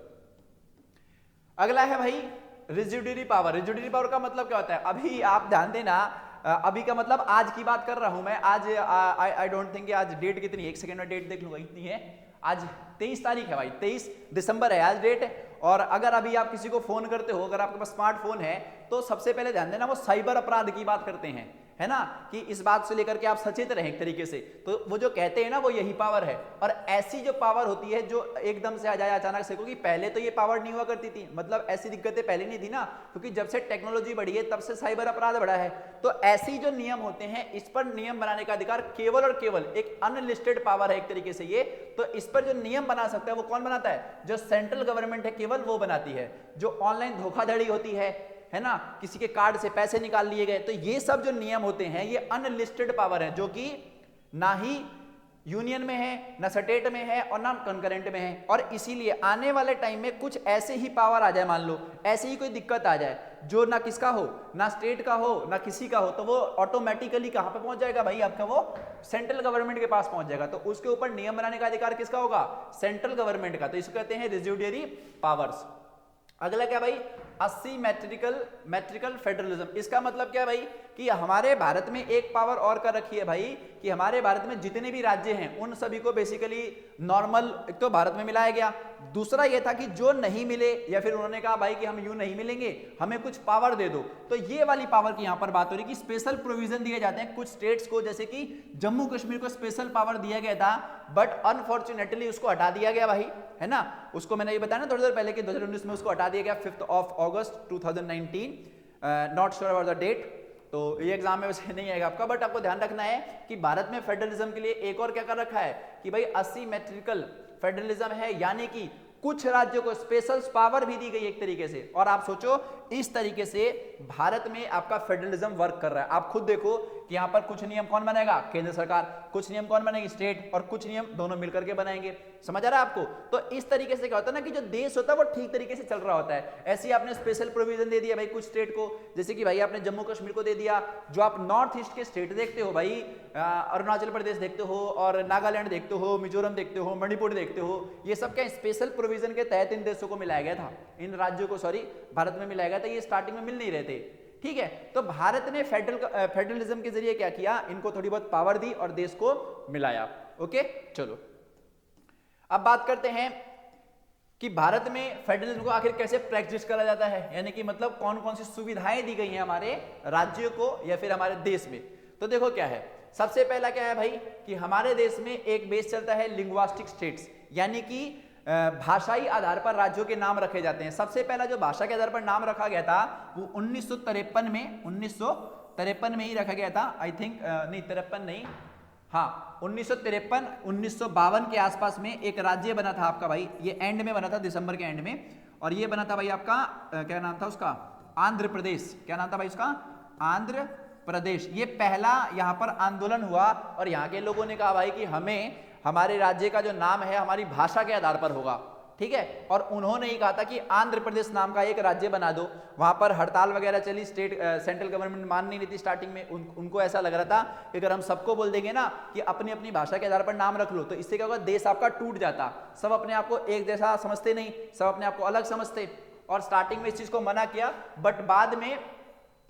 अगला है भाई रेजिड्यूरी पावर। रेजिड्यूरी पावर का मतलब क्या होता है, अभी आप ध्यान देना, अभी का मतलब आज की बात कर रहा हूं मैं। आज आई डोंट थिंक आज डेट कितनी है, एक सेकंड में डेट देख लूंगा, इतनी है, आज 23 तारीख है भाई, 23 दिसंबर है आज डेट। और अगर अभी आप किसी को फोन करते हो, अगर आपके पास स्मार्टफोन है तो सबसे पहले ध्यान देना वो साइबर अपराध की बात करते हैं, है ना, कि इस बात से लेकर के आप सचेत रहें एक तरीके से। तो वो जो कहते हैं ना वो यही पावर है। और ऐसी जो पावर होती है जो एकदम से आ जाए अचानक से, क्योंकि पहले तो ये पावर नहीं हुआ करती थी, मतलब ऐसी दिक्कतें पहले नहीं थी ना, क्योंकि जब से टेक्नोलॉजी बढ़ी है तब से साइबर अपराध बढ़ा है। तो ऐसी जो नियम होते हैं इस पर नियम बनाने का अधिकार केवल और केवल एक अनलिस्टेड पावर है एक तरीके से ये। तो इस पर जो नियम बना सकता है वो कौन बनाता है? जो सेंट्रल गवर्नमेंट है केवल वो बनाती है। जो ऑनलाइन धोखाधड़ी होती है ना, किसी के कार्ड से पैसे निकाल लिए गए, तो ये सब जो नियम होते हैं ये अनलिस्टेड पावर है, जो कि ना ही यूनियन में है, ना स्टेट में है और ना कंकरेंट में है। और इसीलिए आने वाले टाइम में कुछ ऐसे ही पावर आ जाए, मान लो ऐसे ही कोई दिक्कत आ जाए जो ना किसका हो, ना स्टेट का हो ना किसी का हो, तो वो ऑटोमेटिकली कहां पे पहुंच जाएगा भाई? आपका वो सेंट्रल गवर्नमेंट के पास पहुंच जाएगा। तो उसके ऊपर नियम बनाने का अधिकार किसका होगा? सेंट्रल गवर्नमेंट का। तो इसको कहते हैं रेजिड्यूरी पावर्स। अगला क्या भाई? Asymmetrical federalism. इसका मतलब क्या भाई? कि हमारे भारत में एक पावर और कर रखी है भाई, कि हमारे भारत में जितने भी राज्य हैं उन सभी को बेसिकली नॉर्मल एक तो भारत में मिलाया गया। दूसरा ये था कि जो नहीं मिले या फिर उन्होंने कहा भाई कि हम यूं नहीं मिलेंगे, हमें कुछ पावर दे दो, तो ये वाली पावर की यहां पर बात हो रही है कि स्पेशल प्रोविजन दिए जाते हैं कुछ स्टेट्स को। जैसे कि जम्मू कश्मीर को स्पेशल पावर दिया गया था, बट अनफॉर्चुनेटली उसको हटा दिया गया भाई, है ना। उसको मैंने ये बताया ना थोड़ी देर पहले कि 2019 में उसको हटा दिया गया 5 अगस्त 2019, not sure about the date. तो ये एग्जाम में वैसे नहीं आएगा आपका, बट आपको ध्यान रखना है कि भारत में फेडरलिज्म के लिए एक और क्या कर रखा है कि भाई असिमेट्रिकल फेडरलिज्म है, यानी कि कुछ राज्यों को स्पेशल पावर भी दी गई एक तरीके से। और आप सोचो इस तरीके से भारत में आपका फेडरलिज्म वर्क कर रहा है। आप खुद देखो कि यहां पर कुछ नियम कौन बनाएगा? केंद्र सरकार। कुछ नियम कौन बनाएगी? स्टेट। और कुछ नियम दोनों मिलकर के बनाएंगे। समझ आ रहा है आपको? तो इस तरीके से क्या होता है ना कि जो देश होता है वो ठीक तरीके से चल रहा होता है। ऐसे ही आपने स्पेशल प्रोविजन दे दिया भाई कुछ स्टेट को, जैसे कि भाई आपने जम्मू कश्मीर को दे दिया। जो आप नॉर्थ ईस्ट के स्टेट देखते हो भाई, अरुणाचल प्रदेश देखते हो और नागालैंड देखते हो, मिजोरम देखते हो, मणिपुर देखते हो, ये सब क्या स्पेशल प्रोविजन के तहत इन देशों को मिलाया गया था, इन राज्यों को सॉरी भारत में मिलाया गया था। ये स्टार्टिंग में मिल नहीं रहे थे, ठीक है। तो भारत ने फेडरलिज्म के जरिए क्या किया? इनको थोड़ी बहुत पावर दी और देश को मिलाया। ओके, चलो अब बात करते हैं कि भारत में फेडरलिज्म को आखिर कैसे प्रैक्टिस करा जाता है, यानी कि मतलब कौन कौन सी सुविधाएं दी गई हैं हमारे राज्यों को या फिर हमारे देश में। तो देखो क्या है, सबसे पहला क्या है भाई कि हमारे देश में एक बेस चलता है लिंग्विस्टिक स्टेट्स, यानी कि भाषाई आधार पर राज्यों के नाम रखे जाते हैं। सबसे पहला जो भाषा के आधार पर नाम रखा गया था वो 1953 में ही रखा गया था। आई थिंक नहीं 53 नहीं, हाँ 1953 1952 के आसपास में एक राज्य बना था आपका भाई, ये एंड में बना था, दिसंबर के एंड में। और ये बना था भाई आपका क्या नाम था उसका? आंध्र प्रदेश। क्या नाम था भाई उसका? आंध्र प्रदेश। ये पहला यहाँ पर आंदोलन हुआ और यहाँ के लोगों ने कहा भाई कि हमें हमारे राज्य का जो नाम है हमारी भाषा के आधार पर होगा, ठीक है। और उन्होंने ही कहा था कि आंध्र प्रदेश नाम का एक राज्य बना दो। वहां पर हड़ताल वगैरह चली, सेंट्रल गवर्नमेंट मान नहीं रही थी स्टार्टिंग में। उनको ऐसा लग रहा था कि अगर हम सबको बोल देंगे ना कि अपनी अपनी भाषा के आधार पर नाम रख लो तो इससे क्या होगा? देश आपका टूट जाता। सब अपने आप को एक जैसा समझते नहीं, सब अपने आप को अलग समझते। और स्टार्टिंग में इस चीज को मना किया, बट बाद में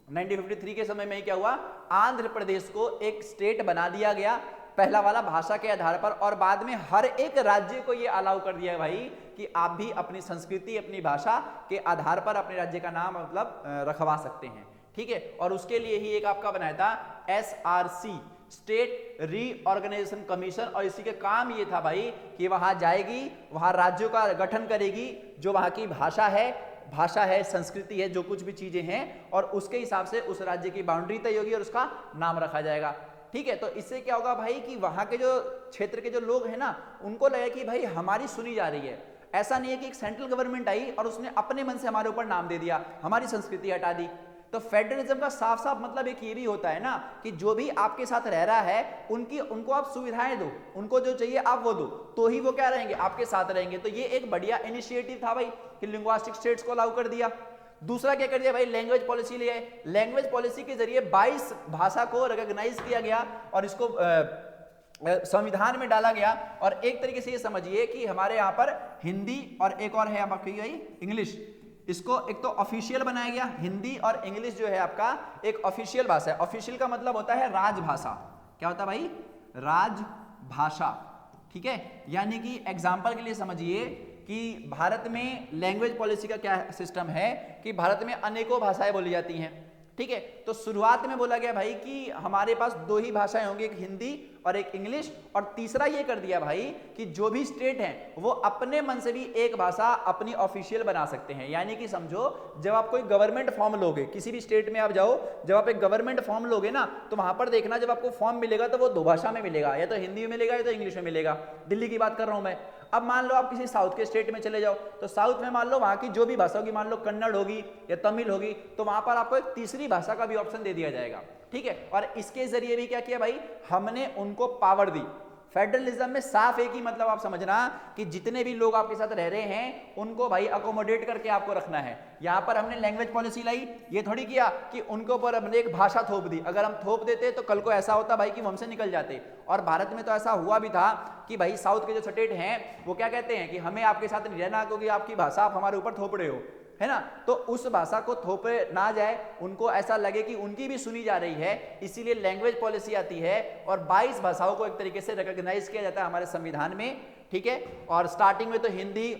1953 के समय में क्या हुआ? आंध्र प्रदेश को एक स्टेट बना दिया गया, पहला वाला भाषा के आधार पर। और बाद में हर एक राज्य को यह अलाउ कर दिया भाई कि आप भी अपनी संस्कृति अपनी भाषा के आधार पर अपने राज्य का नाम मतलब रखवा सकते हैं, ठीक है। और उसके लिए ही एक आपका बनाया था SRC, स्टेट रीऑर्गेनाइजेशन कमीशन। और इसी के काम ये था भाई कि वहां जाएगी, वहां राज्यों का गठन करेगी, जो वहां की भाषा है, संस्कृति है, जो कुछ भी चीजें हैं, और उसके हिसाब से उस राज्य की बाउंड्री तय होगी और उसका नाम रखा जाएगा, ठीक है। तो इससे क्या होगा भाई कि वहां के जो क्षेत्र के जो लोग हैं ना उनको लगे कि भाई हमारी सुनी जा रही है। ऐसा नहीं है कि एक सेंट्रल गवर्नमेंट आई और उसने अपने मन से हमारे ऊपर नाम दे दिया, हमारी संस्कृति हटा दी। तो फेडरलिज्म का साफ साफ मतलब एक ये भी होता है ना कि जो भी आपके साथ रह रहा है उनको आप सुविधाएं दो, उनको जो चाहिए आप वो दो, तो ही वो क्या रहेंगे? आपके साथ रहेंगे। तो ये एक बढ़िया इनिशिएटिव था भाई कि लिंग्विस्टिक स्टेट्स को अलाउ कर दिया। दूसरा क्या कर दिया भाई? लैंग्वेज पॉलिसी ले आए। लैंग्वेज पॉलिसी के जरिए 22 भाषा को रिकॉग्नाइज किया गया और इसको संविधान में डाला गया। और एक तरीके से ये समझिए कि हमारे यहाँ पर हिंदी और एक और है आपकी भाई इंग्लिश, इसको एक तो ऑफिशियल बनाया गया। हिंदी और इंग्लिश जो है आपका एक ऑफिशियल भाषा है। ऑफिशियल का मतलब होता है राजभाषा। क्या होता है भाई? राजभाषा, ठीक है। यानी कि एग्जाम्पल के लिए समझिए कि भारत में लैंग्वेज पॉलिसी का क्या सिस्टम है कि भारत में अनेकों भाषाएं बोली जाती हैं, ठीक है। तो शुरुआत में बोला गया भाई कि हमारे पास दो ही भाषाएं होंगी, एक हिंदी और एक इंग्लिश, और तीसरा ये कर दिया भाई कि जो भी स्टेट हैं वो अपने मन से भी एक भाषा अपनी ऑफिशियल बना सकते हैं। यानी कि समझो, जब आप कोई गवर्नमेंट फॉर्म लोगे, किसी भी स्टेट में आप जाओ, जब आप एक गवर्नमेंट फॉर्म लोगे ना, तो वहां पर देखना जब आपको फॉर्म मिलेगा तो वो दो भाषा में मिलेगा, या तो हिंदी में मिलेगा या तो इंग्लिश में मिलेगा। दिल्ली की बात कर रहा हूं मैं। अब मान लो आप किसी साउथ के स्टेट में चले जाओ, तो साउथ में मान लो वहां की जो भी भाषा होगी, मान लो कन्नड़ होगी या तमिल होगी, तो वहां पर आपको एक तीसरी भाषा का भी ऑप्शन दे दिया जाएगा, ठीक है। और इसके जरिए भी क्या किया भाई, हमने उनको पावर दी। फेडरलिज्म में साफ एक ही मतलब आप समझना कि जितने भी लोग आपके साथ रह रहे हैं उनको भाई अकोमोडेट करके आपको रखना है। यहां पर हमने लैंग्वेज पॉलिसी लाई, ये थोड़ी किया कि उनके ऊपर हमने एक भाषा थोप दी। अगर हम थोप देते तो कल को ऐसा होता भाई कि वो हमसे निकल जाते। और भारत में तो ऐसा हुआ भी था कि भाई साउथ के जो स्टेट हैं वो क्या कहते हैं कि हमें आपके साथ नहीं रहना क्योंकि आपकी भाषा आप हमारे ऊपर थोप रहे हो, है ना। तो उस भाषा को थोपे ना जाए, उनको ऐसा लगे कि उनकी भी सुनी जा रही है, इसीलिए लैंग्वेज पॉलिसी आती है और 22 भाषाओं को एक तरीके से रिकॉग्नाइज किया जाता है हमारे संविधान में, ठीक है। और स्टार्टिंग में तो हिंदी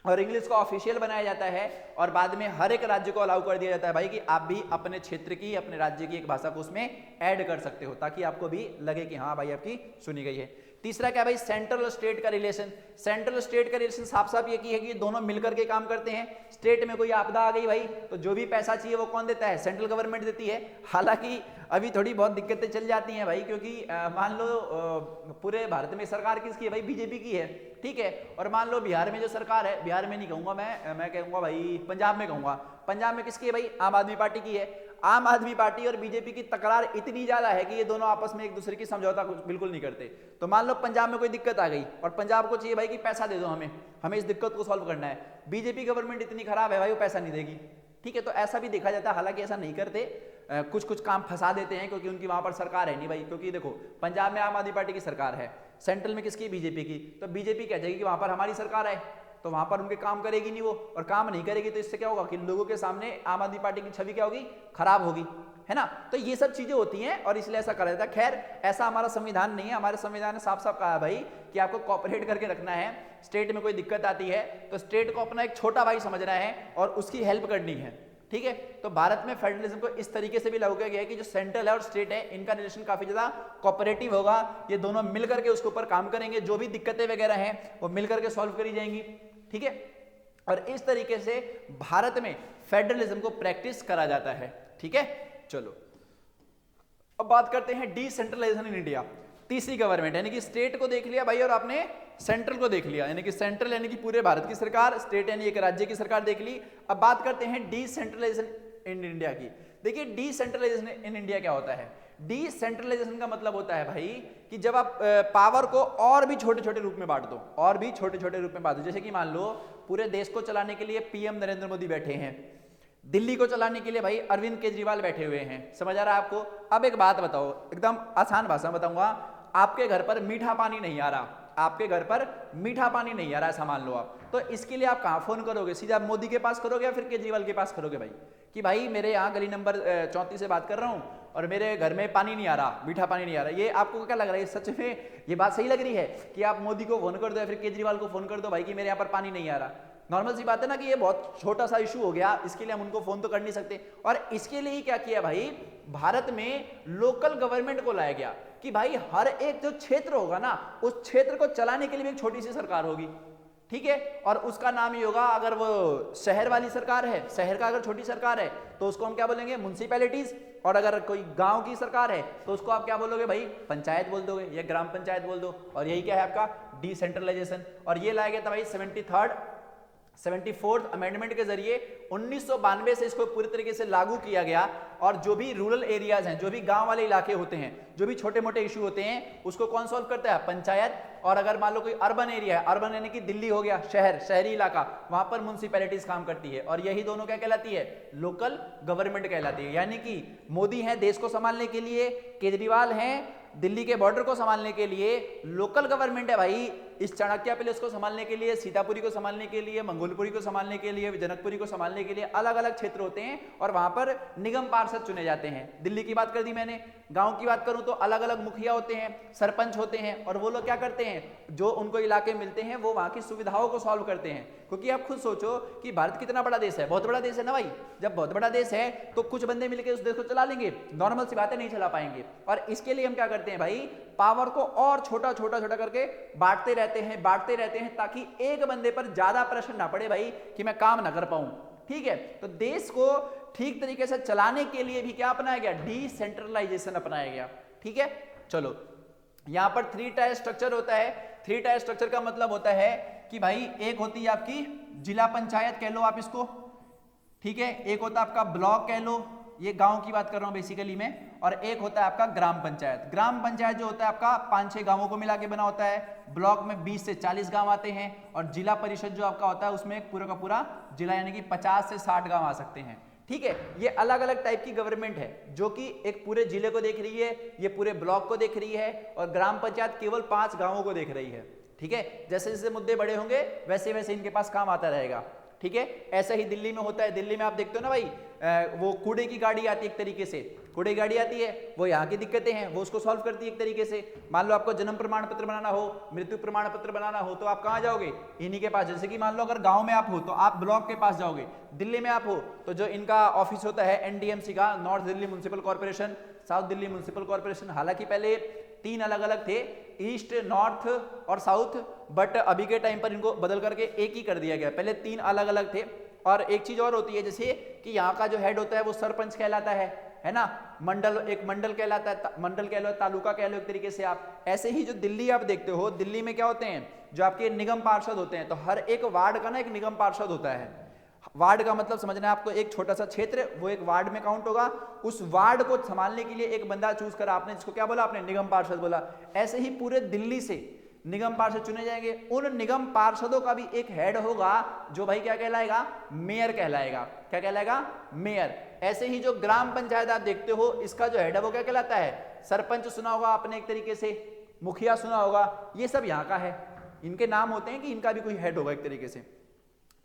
और इंग्लिश को ऑफिशियल बनाया जाता है और बाद में हर एक राज्य को अलाउ कर दिया जाता है भाई कि आप भी अपने क्षेत्र की, अपने राज्य की एक भाषा को उसमें ऐड कर सकते हो, ताकि आपको भी लगे कि हाँ भाई आपकी सुनी गई है। तीसरा क्या भाई, सेंट्रल स्टेट का रिलेशन। सेंट्रल स्टेट का रिलेशन साफ साफ ये है कि दोनों मिलकर के काम करते हैं। स्टेट में कोई आपदा आ गई भाई तो जो भी पैसा चाहिए वो कौन देता है, सेंट्रल गवर्नमेंट देती है। हालांकि अभी थोड़ी बहुत दिक्कतें चल जाती हैं भाई, क्योंकि मान लो पूरे भारत में सरकार किसकी है भाई, बीजेपी की है, ठीक है। और मान लो बिहार में जो सरकार है, बिहार में नहीं कहूंगा मैं कहूंगा भाई पंजाब में कहूंगा, पंजाब में किसकी है भाई, आम आदमी पार्टी की है। आम आदमी पार्टी और बीजेपी की तकरार इतनी ज्यादा है कि ये दोनों आपस में एक दूसरे की समझौता बिल्कुल नहीं करते। तो मान लो पंजाब में कोई दिक्कत आ गई और पंजाब को चाहिए भाई कि पैसा दे दो, हमें इस दिक्कत को सॉल्व करना है। बीजेपी गवर्नमेंट इतनी खराब है भाई वो पैसा नहीं देगी, ठीक है। तो ऐसा भी देखा जाता है, हालांकि ऐसा नहीं करते, कुछ काम फंसा देते हैं क्योंकि उनकी वहां पर सरकार है नहीं भाई। क्योंकि देखो पंजाब में आम आदमी पार्टी की सरकार है, सेंट्रल में किसकी, बीजेपी की। तो बीजेपी कह जाएगी कि वहां पर हमारी सरकार है, तो वहां पर उनके काम करेगी नहीं वो, और काम नहीं करेगी तो इससे क्या होगा कि लोगों के सामने आम आदमी पार्टी की छवि क्या होगी, खराब होगी, है ना। तो ये सब चीजें होती हैं और इसलिए ऐसा करा जाता है। खैर ऐसा हमारा संविधान नहीं है, हमारे संविधान ने साफ साफ कहा है भाई कि आपको कोऑपरेट करके रखना है। स्टेट में कोई दिक्कत आती है तो स्टेट को अपना एक छोटा भाई समझना है और उसकी हेल्प करनी है, ठीक है। तो भारत में फेडरलिज्म को इस तरीके से भी लागू किया गया है कि जो सेंट्रल है और स्टेट है इनका रिलेशन काफी ज्यादा कोऑपरेटिव होगा। ये दोनों मिलकर के उसके ऊपर काम करेंगे, जो भी दिक्कतें वगैरह हैं वो मिलकर के सॉल्व करी जाएंगी, ठीक है। और इस तरीके से भारत में फेडरलिज्म को प्रैक्टिस करा जाता है, ठीक है। चलो अब बात करते हैं डिसेंट्रलाइजेशन इन इंडिया। तीसरी गवर्नमेंट, यानी कि स्टेट को देख लिया भाई और आपने सेंट्रल को देख लिया, यानी कि सेंट्रल यानी कि पूरे भारत की सरकार, स्टेट यानी एक राज्य की सरकार देख ली। अब बात करते हैं डिसेंट्रलाइजेशन इन इंडिया की। देखिए डिसेंट्रलाइजेशन इन इंडिया क्या होता है। डिसेंट्रलाइजेशन का मतलब होता है भाई कि जब आप पावर को और भी छोटे छोटे रूप में बांट दो, और भी छोटे छोटे रूप में बांट दो। जैसे कि मान लो पूरे देश को चलाने के लिए पीएम नरेंद्र मोदी बैठे हैं, दिल्ली को चलाने के लिए भाई अरविंद केजरीवाल बैठे हुए हैं, समझ आ रहा है आपको। अब एक बात बताओ, एकदम आसान भाषा में बताऊंगा, आपके घर पर मीठा पानी नहीं आ रहा, आपके घर पर मीठा पानी नहीं आ रहा है, ऐसा मान लो आप, तो इसके लिए आप कहां फोन करोगे, सीधा मोदी के पास करोगे या फिर केजरीवाल के पास करोगे भाई, कि भाई मेरे यहाँ गली नंबर 34 से बात कर रहा हूँ और मेरे घर में पानी नहीं आ रहा, मीठा पानी नहीं आ रहा। ये आपको क्या लग रहा है, सच में ये बात सही लग रही है कि आप मोदी को फोन कर दो या फिर केजरीवाल को फोन कर दो भाई कि मेरे यहाँ पर पानी नहीं आ रहा। नॉर्मल सी बात है ना कि ये बहुत छोटा सा इशू हो गया, इसके लिए हम उनको फोन तो कर नहीं सकते। और इसके लिए ही क्या किया भाई, भारत में लोकल गवर्नमेंट को लाया गया कि भाई हर एक जो क्षेत्र होगा ना, उस क्षेत्र को चलाने के लिए एक छोटी सी सरकार होगी, ठीक है। और उसका नाम ही होगा, अगर वो शहर वाली सरकार है, शहर का अगर छोटी सरकार है तो उसको हम क्या बोलेंगे, म्युनिसिपैलिटीज। और अगर कोई गांव की सरकार है तो उसको आप क्या बोलोगे भाई, पंचायत बोल दोगे या ग्राम पंचायत बोल दो। और यही क्या है आपका डिसेंट्रलाइजेशन। और ये लाया गया था भाई 74th अमेंडमेंट के जरिए 1992 से इसको पूरी तरीके से लागू किया गया। और जो भी रूरल एरियाज हैं, जो भी गांव वाले इलाके होते हैं, जो भी छोटे मोटे इशू होते हैं, उसको कौन सॉल्व करता है, पंचायत। और अगर मान लो कोई अर्बन एरिया है, अर्बन यानी कि दिल्ली हो गया, शहर, शहरी इलाका, वहां पर म्युनिसिपैलिटीज काम करती है। और यही दोनों क्या कहलाती है, लोकल गवर्नमेंट कहलाती है। यानी कि मोदी है देश को संभालने के लिए, केजरीवाल हैं दिल्ली के बॉर्डर को संभालने के लिए लोकल गवर्नमेंट है भाई, इस चाणक्य पैलेस को संभालने के लिए, सीतापुरी को संभालने के लिए, मंगोलपुरी को संभालने के लिए, जनकपुरी को संभालने के लिए अलग अलग क्षेत्र होते हैं और वहां पर निगम पार्षद चुने जाते हैं। दिल्ली की बात कर दी मैंने, गांव की बात करूं तो अलग अलग मुखिया होते हैं, सरपंच होते हैं, और वो लोग क्या करते हैं, जो उनको इलाके मिलते हैं वो वहां की सुविधाओं को सॉल्व करते हैं। क्योंकि आप खुद सोचो कि भारत कितना बड़ा देश है, बहुत बड़ा देश है ना भाई। जब बहुत बड़ा देश है तो कुछ बंदे मिलकर उस देश को चला लेंगे, नॉर्मल सी बातें नहीं चला पाएंगे। और इसके लिए हम क्या करते हैं भाई, पावर को और छोटा छोटा छोटा करके बांटते रहते हैं ताकि एक बंदे पर ज्यादा प्रेशर ना पड़े भाई कि मैं काम ना कर पाऊं। ठीक है, तो देश को ठीक तरीके से चलाने के लिए भी क्या अपनाया गया, डिसेंट्रलाइजेशन अपनाया गया। ठीक है, चलो यहां पर 3 टायर स्ट्रक्चर होता है। 3 टायर स्ट्रक्चर का मतलब होता है कि भाई एक होती है आपकी जिला पंचायत कह लो आप इसको, ठीक है, एक होता है आपका ब्लॉक कह लो, ये गांव की बात कर रहा हूं बेसिकली मैं, और एक होता है आपका ग्राम पंचायत। ग्राम पंचायत जो होता है आपका 5-6 गांवों को मिला के बना होता है, ब्लॉक में 20 से 40 गांव आते हैं, और जिला परिषद जो आपका होता है उसमें पूरा का पूरा जिला यानी कि 50 से 60 गांव आ सकते हैं। ठीक है, ये अलग अलग टाइप की गवर्नमेंट है जो कि एक पूरे जिले को देख रही है, ये पूरे ब्लॉक को देख रही है, और ग्राम पंचायत केवल 5 गांवों को देख रही है। ठीक है, जैसे जैसे मुद्दे बड़े होंगे वैसे वैसे इनके पास काम आता रहेगा। ठीक है, ऐसा ही दिल्ली में होता है। दिल्ली में आप देखते हो ना भाई, वो कूड़े की गाड़ी आती है, एक तरीके से कूड़े की गाड़ी आती है, वो यहाँ की दिक्कतें हैं वो उसको सॉल्व करती है एक तरीके से। मान लो आपको जन्म प्रमाण पत्र बनाना हो, मृत्यु प्रमाण पत्र बनाना हो, तो आप कहाँ जाओगे, इन्हीं के पास। जैसे कि मान लो अगर गांव में आप हो तो आप ब्लॉक के पास जाओगे, दिल्ली में आप हो तो जो इनका ऑफिस होता है एनडीएमसी का, north Delhi municipal corporation, south Delhi municipal corporation. हालांकि पहले 3 अलग अलग थे, ईस्ट, नॉर्थ और साउथ, बट अभी के टाइम पर इनको बदल करके एक ही कर दिया गया। पहले 3 अलग अलग थे। और एक चीज और होती है, जैसे कि यहाँ का जो हेड होता है वो सरपंच कहलाता है ना, मंडल, एक मंडल कहलाता है, मंडल कह लो, तालुका कह लो एक तरीके से आप। ऐसे ही जो दिल्ली आप देखते हो, दिल्ली में क्या होते हैं, जो आपके निगम पार्षद होते हैं, तो हर एक वार्ड का ना एक निगम पार्षद होता है। वार्ड का मतलब समझना है आपको, एक छोटा सा क्षेत्र वो एक वार्ड में काउंट होगा, उस वार्ड को संभालने के लिए एक बंदा चूज करा आपने, जिसको क्या बोला आपने, निगम पार्षद बोला। ऐसे ही पूरे दिल्ली से निगम पार्षद चुने जाएंगे, उन निगम पार्षदों का भी एक हेड होगा जो भाई क्या कहलाएगा, मेयर कहलाएगा। क्या कहलाएगा, मेयर। ऐसे ही जो ग्राम पंचायत आप देखते हो, इसका जो हेड है वो क्या कहलाता है, सरपंच सुना होगा आपने एक तरीके से, मुखिया सुना होगा, ये सब यहाँ का है, इनके नाम होते हैं कि इनका भी कोई हेड होगा एक तरीके से।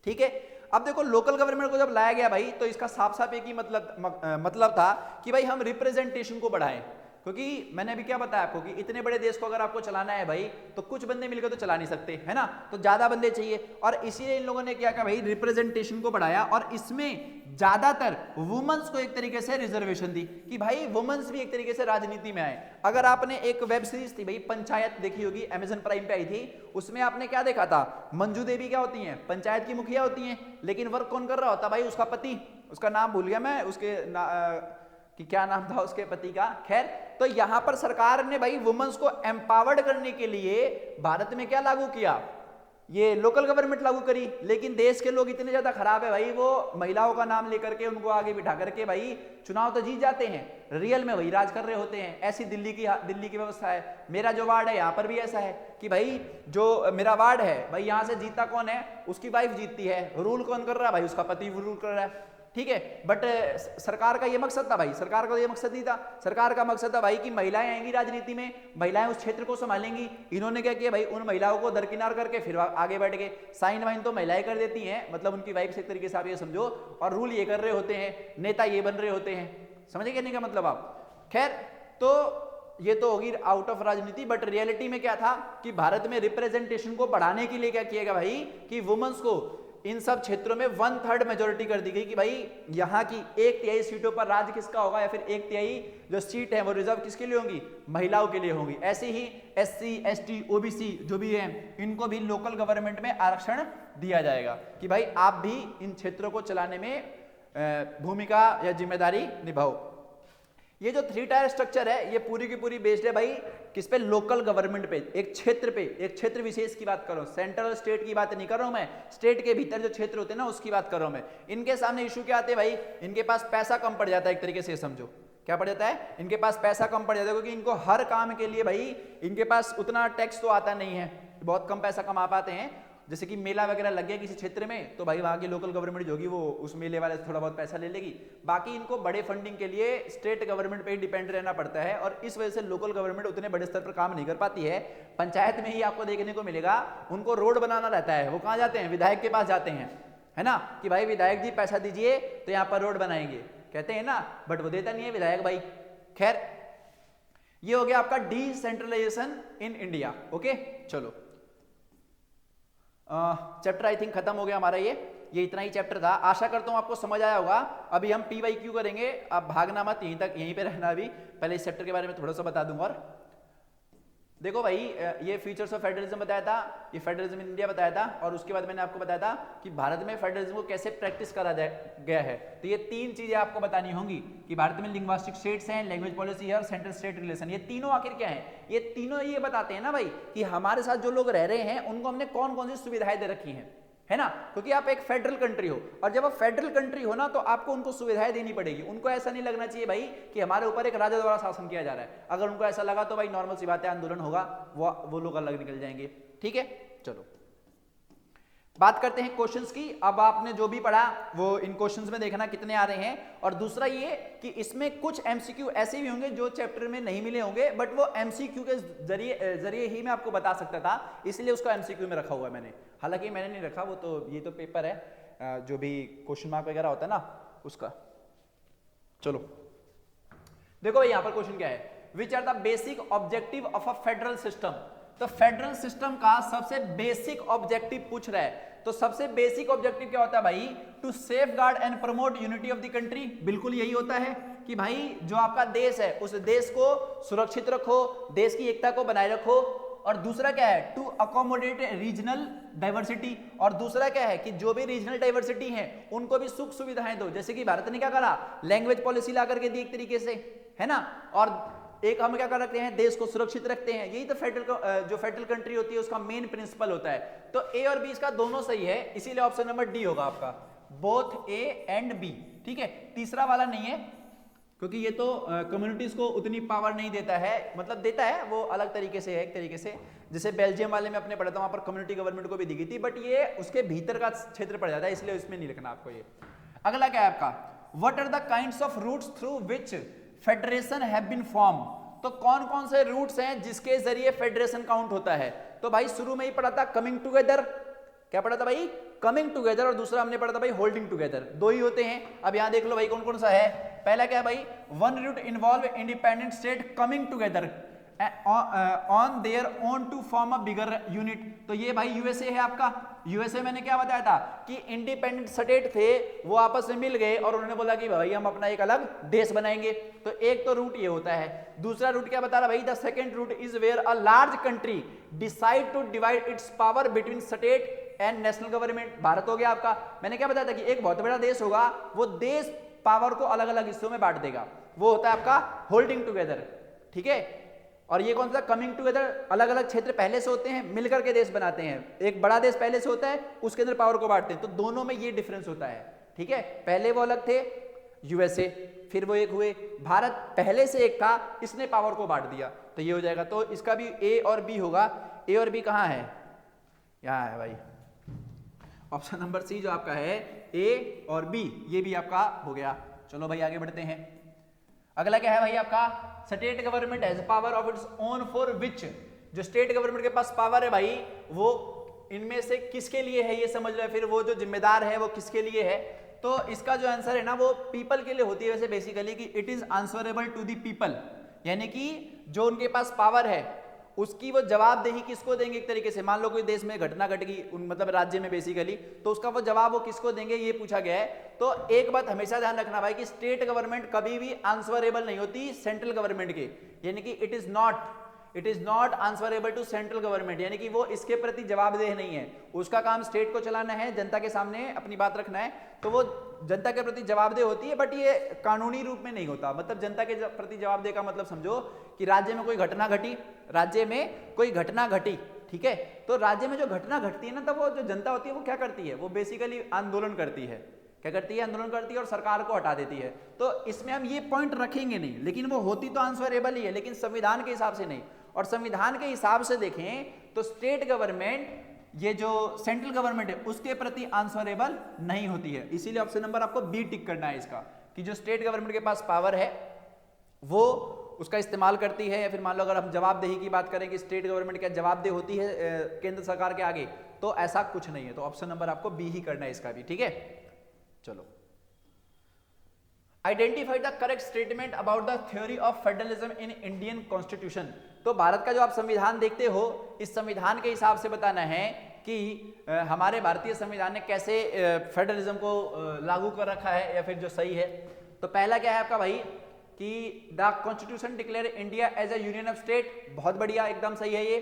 ठीक है, अब देखो लोकल गवर्नमेंट को जब लाया गया भाई, तो इसका साफ साफ एक ही मतलब था कि भाई हम रिप्रेजेंटेशन को बढ़ाएं। क्योंकि मैंने अभी क्या बताया आपको कि इतने बड़े देश को अगर आपको चलाना है भाई, तो कुछ बंदे मिलकर तो चला नहीं सकते, है ना, तो ज्यादा बंदे चाहिए। और इसीलिए इन लोगों ने क्या किया भाई, रिप्रेजेंटेशन को बढ़ाया, और इसमें ज्यादातर वुमेन्स को एक तरीके से रिजर्वेशन दी कि भाई वुमेन्स भी एक तरीके से राजनीति में आए। अगर आपने एक वेब सीरीज थी भाई पंचायत देखी होगी, अमेजन प्राइम पे आई थी, उसमें आपने क्या देखा था, मंजू देवी क्या होती हैं, पंचायत की मुखिया होती हैं, लेकिन वर्क कौन कर रहा होता भाई, उसका पति, उसका नाम भूल गया मैं, उसके कि क्या नाम था उसके पति का, खैर। तो यहां पर सरकार ने भाई वुमेन्स को एम्पावर्ड करने के लिए भारत में क्या लागू किया, ये लोकल गवर्नमेंट लागू करी। लेकिन देश के लोग इतने ज्यादा खराब है भाई, वो महिलाओं का नाम लेकर के उनको आगे बिठा करके भाई चुनाव तो जीत जाते हैं, रियल में वही राज कर रहे होते हैं। ऐसी दिल्ली की व्यवस्था है। मेरा जो वार्ड है यहाँ पर भी ऐसा है कि भाई जो मेरा वार्ड है भाई, यहाँ से जीतता कौन है, उसकी वाइफ जीतती है, रूल कौन कर रहा है भाई, उसका पति रूल कर रहा है। ठीक है, बट सरकार का ये मकसद था भाई, सरकार का ये मकसद नहीं था। सरकार का मकसद था भाई कि महिलाएं आएंगी राजनीति में, महिलाएं उस क्षेत्र को संभालेंगी। इन्होंने क्या किया भाई, उन महिलाओं को दरकिनार करके फिर आगे बढ़ गए। साइन वाइन तो महिलाएं कर देती हैं, मतलब उनकी वाइफ से एक तरीके से आप ये समझो, और रूल ये कर रहे होते हैं, नेता ये बन रहे होते हैं। समझे कहने का मतलब आप। खैर, तो ये तो होगी आउट ऑफ राजनीति, बट रियलिटी में क्या था कि भारत में रिप्रेजेंटेशन को बढ़ाने के लिए क्या किया गया भाई, कि वुमेन्स को इन सब क्षेत्रों में 1/3 मेजोरिटी कर दी गई कि भाई यहाँ की 1/3 सीटों पर राज्य किसका होगा, या फिर 1/3 जो सीट है वो रिजर्व किसके लिए होंगी, महिलाओं के लिए होंगी। ऐसे ही SC, ST, OBC जो भी हैं, इनको भी लोकल गवर्नमेंट में आरक्षण दिया जाएगा कि भाई आप भी इन क्षेत्रों को चलाने में भूमिका या जिम्मेदारी निभाओ। ये जो 3 टायर स्ट्रक्चर है, ये पूरी की पूरी बेस्ड है भाई किस पे, लोकल गवर्नमेंट पे, एक क्षेत्र पे, एक क्षेत्र विशेष की बात कर रहा हूं, सेंट्रल स्टेट की बात नहीं कर रहा हूं मैं, स्टेट के भीतर जो क्षेत्र होते हैं ना उसकी बात कर रहा हूं मैं। इनके सामने इशू क्या आते हैं भाई, इनके पास पैसा कम पड़ जाता है, एक तरीके से समझो क्या पड़ जाता है, इनके पास पैसा कम पड़ जाता है, क्योंकि इनको हर काम के लिए भाई इनके पास उतना टैक्स तो आता नहीं है, बहुत कम पैसा कमा पाते हैं। जैसे कि मेला वगैरह लग गया किसी क्षेत्र में तो भाई वहाँ की लोकल गवर्नमेंट जो होगी वो उस मेले वाले से थोड़ा बहुत पैसा ले लेगी। बाकी इनको बड़े फंडिंग के लिए स्टेट गवर्नमेंट पे ही डिपेंड रहना पड़ता है और इस वजह से लोकल गवर्नमेंट उतने बड़े स्तर पर काम नहीं कर पाती है। पंचायत में ही आपको देखने को मिलेगा उनको रोड बनाना रहता है, वो कहाँ जाते हैं, विधायक के पास जाते हैं, है ना, कि भाई विधायक जी पैसा दीजिए तो यहाँ पर रोड बनाएंगे, कहते हैं ना, बट वो देता नहीं है विधायक भाई। खैर ये हो गया आपका डिसेंट्रलाइजेशन इन इंडिया। ओके चलो चैप्टर आई थिंक खत्म हो गया हमारा ये इतना ही चैप्टर था। आशा करता हूं आपको समझ आया होगा। अभी हम PYQ करेंगे, आप भागना मत, यहीं पे रहना। अभी पहले इस चैप्टर के बारे में थोड़ा सा बता दूंगा। और देखो भाई ये फीचर्स ऑफ फेडरलिज्म बताया था, ये फेडरलिज्म इन इंडिया बताया था और उसके बाद मैंने आपको बताया था कि भारत में फेडरलिज्म को कैसे प्रैक्टिस करा गया है। तो ये तीन चीजें आपको बतानी होंगी कि भारत में लिंग्विस्टिक स्टेट्स हैं, लैंग्वेज पॉलिसी है और सेंट्रल स्टेट रिलेशन। ये तीनों आखिर क्या है, ये तीनों ये बताते हैं ना भाई कि हमारे साथ जो लोग रह रहे हैं उनको हमने कौन कौन सी सुविधाएं दे रखी हैं, है ना, क्योंकि आप एक फेडरल कंट्री हो और जब आप फेडरल कंट्री हो ना तो आपको उनको सुविधाएं देनी पड़ेगी। उनको ऐसा नहीं लगना चाहिए भाई कि हमारे ऊपर एक राजा द्वारा शासन किया जा रहा है। अगर उनको ऐसा लगा तो भाई नॉर्मल सी बात है, आंदोलन होगा, वो लोग अलग निकल जाएंगे। ठीक है चलो बात करते हैं क्वेश्चंस की। अब आपने जो भी पढ़ा वो इन क्वेश्चंस में देखना कितने आ रहे हैं। और दूसरा ये कि इसमें कुछ एमसीक्यू ऐसे भी होंगे जो चैप्टर में नहीं मिले होंगे, बट वो एमसीक्यू के जरिए ही मैं आपको बता सकता था, इसलिए उसका एमसीक्यू में रखा हुआ है मैंने। हालांकि मैंने नहीं रखा, वो तो ये तो पेपर है जो भी क्वेश्चन मार्क वगैरह होता है ना उसका। चलो देखो भाई यहाँ पर क्वेश्चन क्या है, which are the basic objective of a federal system. तो फेडरल सिस्टम का सबसे बेसिक ऑब्जेक्टिव पूछ रहा है। तो सबसे बेसिक ऑब्जेक्टिव क्या होता है भाई, to safeguard and promote unity of the country. बिल्कुल यही होता है कि भाई जो आपका देश है उस देश को सुरक्षित रखो, देश की एकता को बनाए रखो। और दूसरा क्या है, टू अकोमोडेट रीजनल डाइवर्सिटी। और दूसरा क्या है कि जो भी रीजनल डाइवर्सिटी है उनको भी सुख सुविधाएं दो। जैसे कि भारत ने क्या करा, लैंग्वेज पॉलिसी ला करके दी एक तरीके से, है ना, और एक हम क्या कर रखते हैं, देश को सुरक्षित रखते हैं। यही तो जो फेडरल कंट्री होती है उसका मेन प्रिंसिपल होता है। तो ए और बी इसका दोनों सही है, इसीलिए ऑप्शन नंबर डी होगा आपका, बोथ ए एंड बी। ठीक है, तीसरा वाला नहीं है क्योंकि ये तो कम्युनिटीज को उतनी पावर नहीं देता है, मतलब देता है वो अलग तरीके से है, एक तरीके से जैसे बेल्जियम वाले में अपने पढ़ा था, वहां पर कम्युनिटी गवर्नमेंट को भी दी गई थी, बट ये उसके भीतर का क्षेत्र पड़ जाता है, इसलिए इसमें नहीं लिखना आपको ये। अगला क्या है आपका, what are the kinds of routes through which federation have been form. तो कौन कौन से रूट्स हैं जिसके जरिए फेडरेशन काउंट होता है। तो भाई शुरू में ही पढ़ा था कमिंग टुगेदर, क्या पढ़ा था भाई, कमिंग टुगेदर, और दूसरा हमने पढ़ा था भाई होल्डिंग टुगेदर। दो ही होते हैं। अब यहां देख लो भाई कौन कौन सा है। पहला क्या है भाई, one route involve independent state coming together on their own to form a bigger unit. तो ये भाई यूएसए है आपका। यूएसए मैंने क्या बताया था कि इंडिपेंडेंट स्टेट थे, वो आपस में मिल गए और उन्होंने बोला कि भाई हम अपना एक अलग देश बनाएंगे। तो एक तो रूट ये होता है। दूसरा रूट क्या बता रहा भाई, the second route is where a large country decide to divide its power between state and national government. Bharat हो गया आपका। मैंने क्या बताया था कि एक बहुत बड़ा देश होगा, वो देश पावर को अलग अलग हिस्सों में बांट देगा, वो होता है आपका होल्डिंग टुगेदर। ठीक है, और ये कौन सा, कमिंग टुगेदर, अलग अलग क्षेत्र पहले से होते हैं, मिलकर के देश बनाते हैं। एक बड़ा देश पहले से होता है, उसके अंदर पावर को बांटते हैं। तो दोनों में ये डिफरेंस होता है। ठीक है, पहले वो अलग थे यूएसए, फिर वो एक हुए। भारत पहले से एक था, इसने पावर को बांट दिया, तो ये हो जाएगा। तो इसका भी ए और बी होगा। ए और बी कहाँ है, यहाँ है भाई, ऑप्शन नंबर सी जो आपका है, ए और बी, ये भी आपका हो गया। चलो भाई आगे बढ़ते हैं। अगला क्या है भाई आपका, state government has power of its own for which. जो स्टेट गवर्नमेंट के पास पावर है भाई, वो इनमें से किसके लिए है ये समझ लो। फिर वो जो जिम्मेदार है वो किसके लिए है। तो इसका जो आंसर है ना वो पीपल के लिए होती है वैसे बेसिकली, कि it is answerable to the people, यानी कि जो उनके पास पावर है उसकी वो जवाबदेही किसको देंगे। एक तरीके से मान लो कोई देश में घटना घट गई, मतलब राज्य में बेसिकली, तो उसका वो जवाब वो किसको देंगे ये पूछा गया है। तो एक बात हमेशा ध्यान रखना भाई कि स्टेट गवर्नमेंट कभी भी आंसरेबल नहीं होती सेंट्रल गवर्नमेंट के, यानी कि it is not answerable to central government, यानी कि वो इसके प्रति जवाबदेह नहीं है। उसका काम स्टेट को चलाना है, जनता के सामने अपनी बात रखना है, तो वो जनता के प्रति जवाबदेह होती है, बट ये कानूनी रूप में नहीं होता। मतलब जनता के प्रति जवाबदेह का मतलब समझो कि राज्य में कोई घटना घटी, ठीक है, तो राज्य में जो घटना घटती है ना, तब वो जो जनता होती है वो क्या करती है, वो बेसिकली आंदोलन करती है। क्या करती है, आंदोलन करती है और सरकार को हटा देती है। तो इसमें हम ये पॉइंट रखेंगे नहीं, लेकिन वो होती तो आंसरेबल ही है, लेकिन संविधान के हिसाब से नहीं। और संविधान के हिसाब से देखें तो स्टेट गवर्नमेंट ये जो सेंट्रल गवर्नमेंट है उसके प्रति आंसरेबल नहीं होती है। इसीलिए ऑप्शन नंबर आपको बी टिक करना है इसका, कि जो स्टेट गवर्नमेंट के पास पावर है वो उसका इस्तेमाल करती है, या फिर मान लो अगर हम जवाबदेही की बात करें कि स्टेट गवर्नमेंट क्या जवाबदेह होती है केंद्र सरकार के आगे, तो ऐसा कुछ नहीं है। तो ऑप्शन नंबर आपको बी ही करना है इसका भी, ठीक है। चलो, identify the correct statement about the theory of federalism in Indian constitution. तो भारत का जो आप संविधान देखते हो, इस संविधान के हिसाब से बताना है कि हमारे भारतीय संविधान ने कैसे फेडरलिज्म को लागू कर रखा है, या फिर जो सही है। तो पहला क्या है आपका भाई कि the constitution declare India as a union of state. बहुत बढ़िया, एकदम सही है ये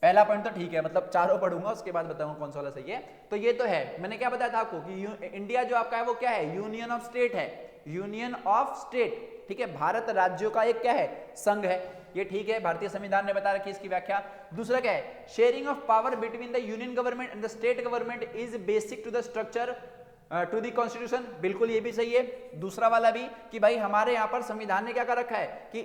पहला पॉइंट तो ठीक है, मतलब चारों पढ़ूंगा उसके बाद बताऊंगा कौन सा वाला सही है। तो ये तो है, मैंने क्या बताया था आपको कि इंडिया जो आपका है वो क्या है, यूनियन ऑफ स्टेट है, यूनियन ऑफ स्टेट, ठीक है। भारत राज्यों का एक क्या है, संघ है, ये ठीक है, भारतीय संविधान ने बता रखी है इसकी व्याख्या। दूसरा क्या है, sharing of power between the union government and the state government is basic to the structure to the constitution, बिल्कुल ये भी सही है। दूसरा वाला भी कि भाई हमारे यहां पर संविधान ने क्या कर रखा है कि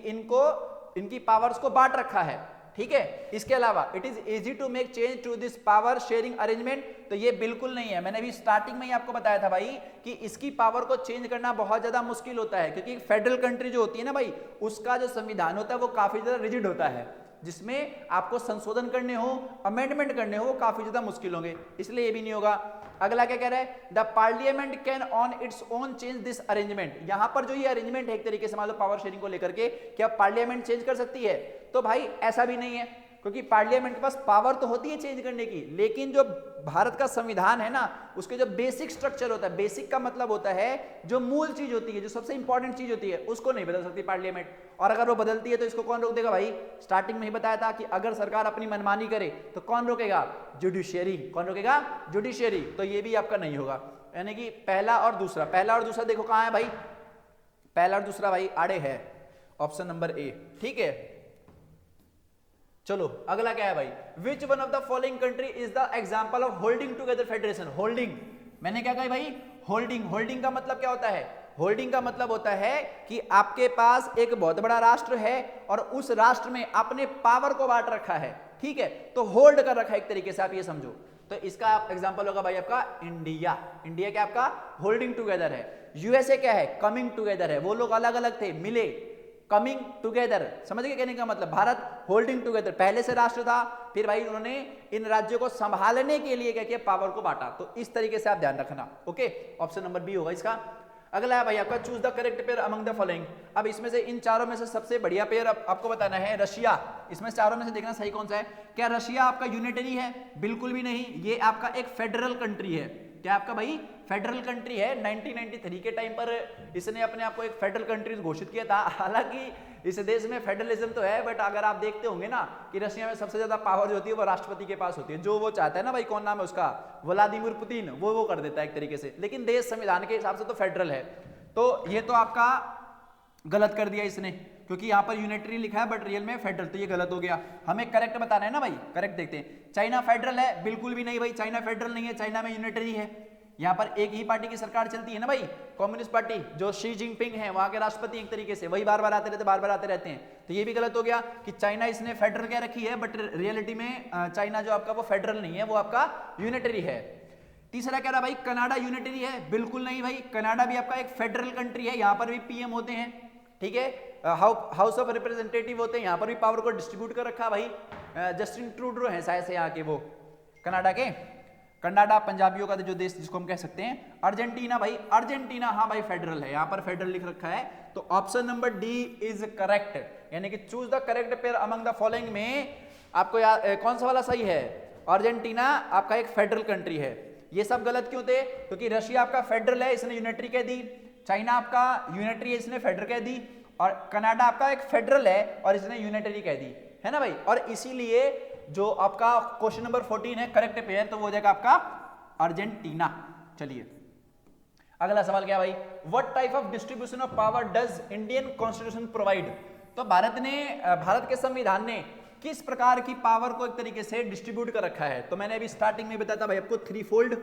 इनकी पावर्स को बांट रखा है, ठीक है। इसके अलावा it is easy to make change to this power sharing arrangement, तो ये बिल्कुल नहीं है। मैंने भी स्टार्टिंग में ही आपको बताया था भाई कि इसकी पावर को चेंज करना बहुत ज्यादा मुश्किल होता है, क्योंकि फेडरल कंट्री जो होती है ना भाई, उसका जो संविधान होता है वो काफी ज्यादा रिजिड होता है, जिसमें आपको संशोधन करने हो, अमेंडमेंट करने हो, वो काफी ज्यादा मुश्किल होंगे, इसलिए ये भी नहीं होगा। अगला क्या कह रहा है, the parliament can on its own change this arrangement. यहां पर जो ये अरेंजमेंट है एक तरीके से मान लो पावर शेयरिंग को लेकर के, क्या पार्लियामेंट चेंज कर सकती है? तो भाई ऐसा भी नहीं है, क्योंकि पार्लियामेंट के पास पावर तो होती है चेंज करने की, लेकिन जो भारत का संविधान है ना, उसके जो बेसिक स्ट्रक्चर होता है, बेसिक का मतलब होता है जो मूल चीज होती है, जो सबसे इंपॉर्टेंट चीज होती है, उसको नहीं बदल सकती पार्लियामेंट। और अगर वो बदलती है तो इसको कौन रोक देगा भाई? स्टार्टिंग में ही बताया था कि अगर सरकार अपनी मनमानी करे तो कौन रोकेगा? जुडिशियरी। कौन रोकेगा? जुडिशियरी। तो ये भी आपका नहीं होगा, यानी कि पहला और दूसरा, पहला और दूसरा देखो कहां है भाई, पहला और दूसरा भाई आड़े है, ऑप्शन नंबर ए, ठीक है। चलो अगला क्या है भाई, which one of the following country is the example of holding together federation. Holding, मैंने क्या कहा भाई, होल्डिंग। होल्डिंग का मतलब क्या होता है? होल्डिंग का मतलब होता है कि आपके पास एक बहुत बड़ा राष्ट्र है और उस राष्ट्र में अपने पावर को बांट रखा है, ठीक है, तो होल्ड कर रखा है एक तरीके से, आप ये समझो। तो इसका एग्जांपल होगा भाई आपका इंडिया। इंडिया क्या आपका होल्डिंग टुगेदर है। यूएसए क्या है? कमिंग टुगेदर है। वो लोग अलग अलग थे, मिले, कमिंग टुगेदर, समझ गए कहने का मतलब। भारत होल्डिंग टुगेदर, पहले से राष्ट्र था, फिर भाई उन्होंने इन राज्यों को संभालने के लिए क्या किया? पावर को बांटा। तो इस तरीके से आप ध्यान रखना, ओके। ऑप्शन नंबर बी होगा इसका। अगला है भाई आपका, choose the correct pair among the following. अब इसमें से इन चारों में से सबसे बढ़िया पेयर आपको बताना है रशिया। इसमें चारों में से देखना सही कौन सा है। क्या रशिया आपका यूनिटरी है? बिल्कुल भी नहीं, ये आपका एक फेडरल कंट्री है। क्या आपका भाई फेडरल कंट्री है। 1993 के टाइम पर इसने अपने आप को एक फेडरल कंट्री घोषित किया था। हालांकि इस देश में फेडरलिज्म तो है, बट अगर आप देखते होंगे ना कि रशिया में सबसे ज्यादा पावर जो होती है वो राष्ट्रपति के पास होती है, जो वो चाहता है ना भाई, कौन नाम है उसका, व्लादिमीर पुतिन, वो कर देता है एक तरीके से। लेकिन देश संविधान के हिसाब से तो फेडरल है। तो ये तो आपका गलत कर दिया इसने, क्योंकि यहाँ पर यूनिटरी लिखा है बट रियल में फेडरल, तो ये गलत हो गया। हमें करेक्ट बताना है ना भाई, करेक्ट देखते हैं। चाइना फेडरल है? बिल्कुल भी नहीं भाई, चाइना फेडरल नहीं है, चाइना में यूनिटरी है। यहाँ पर एक ही पार्टी की सरकार चलती है ना भाई, कम्युनिस्ट पार्टी, जो शी जिनपिंग है वहां के राष्ट्रपति, एक तरीके से वही बार बार आते रहते हैं। तो ये भी गलत हो गया कि चाइना इसने फेडरल क्या रखी है, बट रियलिटी में चाइना जो आपका वो फेडरल नहीं है, वो आपका यूनिटरी है। तीसरा कह रहा भाई कनाडा यूनिटरी है? बिल्कुल नहीं भाई, कनाडा भी आपका एक फेडरल कंट्री है, यहाँ पर भी पीएम होते हैं, ठीक है, हाउस ऑफ रिप्रेजेंटेटिव होते हैं, यहाँ पर भी पावर को डिस्ट्रीब्यूट कर रखा भाई जस्टिन ट्रूडो है शायद से यहाँ के, वो कनाडा के। कनाडा पंजाबियों का जो देश जिसको हम कह सकते हैं। अर्जेंटीना भाई, अर्जेंटीना हाँ भाई फेडरल है, यहाँ पर फेडरल लिख रखा है। तो option number D is correct, यानी कि choose the correct pair among the following में आपको कौन सा वाला सही है? अर्जेंटीना आपका एक फेडरल कंट्री है। ये सब गलत क्यों थे? क्योंकि रशिया आपका फेडरल है, इसने यूनिटरी कह दी। चाइना आपका यूनिटरी है, इसने फेडरल कह दी। और कनाडा आपका एक फेडरल है और इसने यूनिटरी कह दी, है ना भाई। और इसीलिए जो आपका क्वेश्चन नंबर 14 है करेक्ट पेयर, तो वो हो जाएगा आपका अर्जेंटीना। चलिए अगला सवाल क्या भाई, what type of distribution of power does Indian constitution provide. तो भारत के संविधान ने किस प्रकार की पावर को एक तरीके से डिस्ट्रीब्यूट कर रखा है। तो मैंने अभी स्टार्टिंग में बताया था भाई आपको 3 फोल्ड,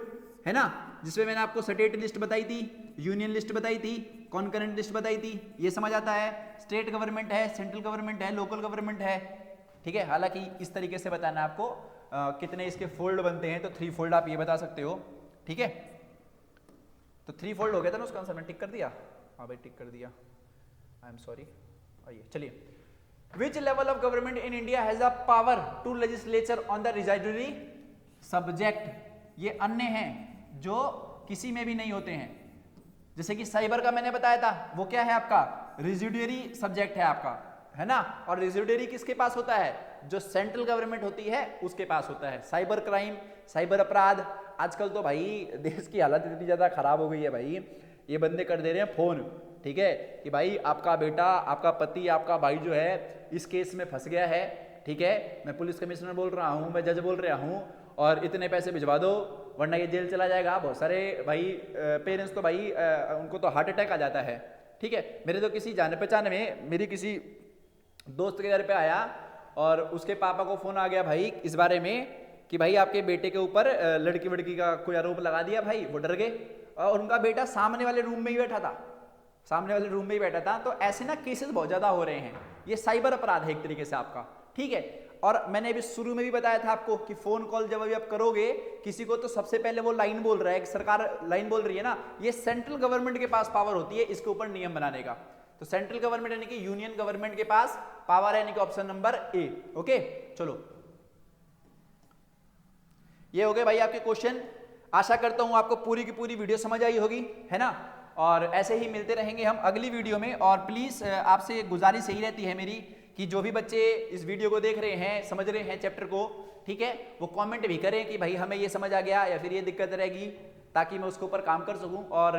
है ना, जिसमें मैंने आपको स्टेट लिस्ट बताई थी, यूनियन लिस्ट बताई थी, कॉन्करेंट लिस्ट बताई थी। ये समझ आता है, स्टेट गवर्नमेंट है, सेंट्रल गवर्नमेंट है, लोकल गवर्नमेंट है, ठीक है। हालांकि इस तरीके से बताना है आपको कितने इसके फोल्ड बनते हैं, तो 3 फोल्ड आप ये बता सकते हो, ठीक है। तो 3 फोल्ड हो गया था ना उसका आंसर, मैं टिक कर दिया, हाँ भाई टिक कर दिया, आई एम सॉरी। आइए चलिए, which level of government in India has a power to legislature on the residuary subject. ये अन्य हैं जो किसी में भी नहीं होते हैं, जैसे कि साइबर का मैंने बताया था, वो क्या है आपका रिजिडरी सब्जेक्ट है आपका, है ना। और रिजिडरी किसके पास होता है, जो सेंट्रल गवर्नमेंट होती है उसके पास होता है। साइबर क्राइम, साइबर अपराध, आजकल तो भाई देश की हालत इतनी ज्यादा खराब हो गई है भाई, ये बंदे कर दे रहे हैं फोन, ठीक है, कि भाई आपका बेटा, आपका पति, आपका भाई जो है इस केस में फंस गया है, ठीक है, मैं पुलिस कमिश्नर बोल रहा हूँ, मैं जज बोल रहा हूँ, और इतने पैसे भिजवा दो वरना ये जेल चला जाएगा। बहुत सारे भाई पेरेंट्स तो भाई उनको तो हार्ट अटैक आ जाता है, ठीक है। मेरे तो किसी जाने पहचाने में मेरी किसी दोस्त के घर पे आया और उसके पापा को फोन आ गया भाई इस बारे में कि भाई आपके बेटे के ऊपर लड़की वड़की का कोई आरोप लगा दिया। भाई वो डर गए, और उनका बेटा सामने वाले रूम में ही बैठा था, सामने वाले रूम में ही बैठा था। तो ऐसे ना केसेस बहुत ज्यादा हो रहे हैं, ये साइबर अपराध है एक तरीके से आपका, ठीक है। और मैंने अभी शुरू में भी बताया था आपको कि फोन कॉल जब अभी आप करोगे किसी को, तो सबसे पहले वो लाइन बोल रहा है, सरकार लाइन बोल रही है ना, ये सेंट्रल गवर्नमेंट के पास पावर होती है इसके ऊपर नियम बनाने का। तो सेंट्रल गवर्नमेंट यानी कि यूनियन गवर्नमेंट के पास पावर है, यानी कि ऑप्शन नंबर ए। ओके चलो, ये हो गए भाई आपके क्वेश्चन। आशा करता हूं आपको पूरी की पूरी वीडियो समझ आई होगी, है ना। और ऐसे ही मिलते रहेंगे हम अगली वीडियो में। और प्लीज आपसे गुजारिश यही रहती है मेरी कि जो भी बच्चे इस वीडियो को देख रहे हैं, समझ रहे हैं चैप्टर को, ठीक है, वो कमेंट भी करें कि भाई हमें ये समझ आ गया या फिर ये दिक्कत रहेगी, ताकि मैं उसके ऊपर काम कर सकूं। और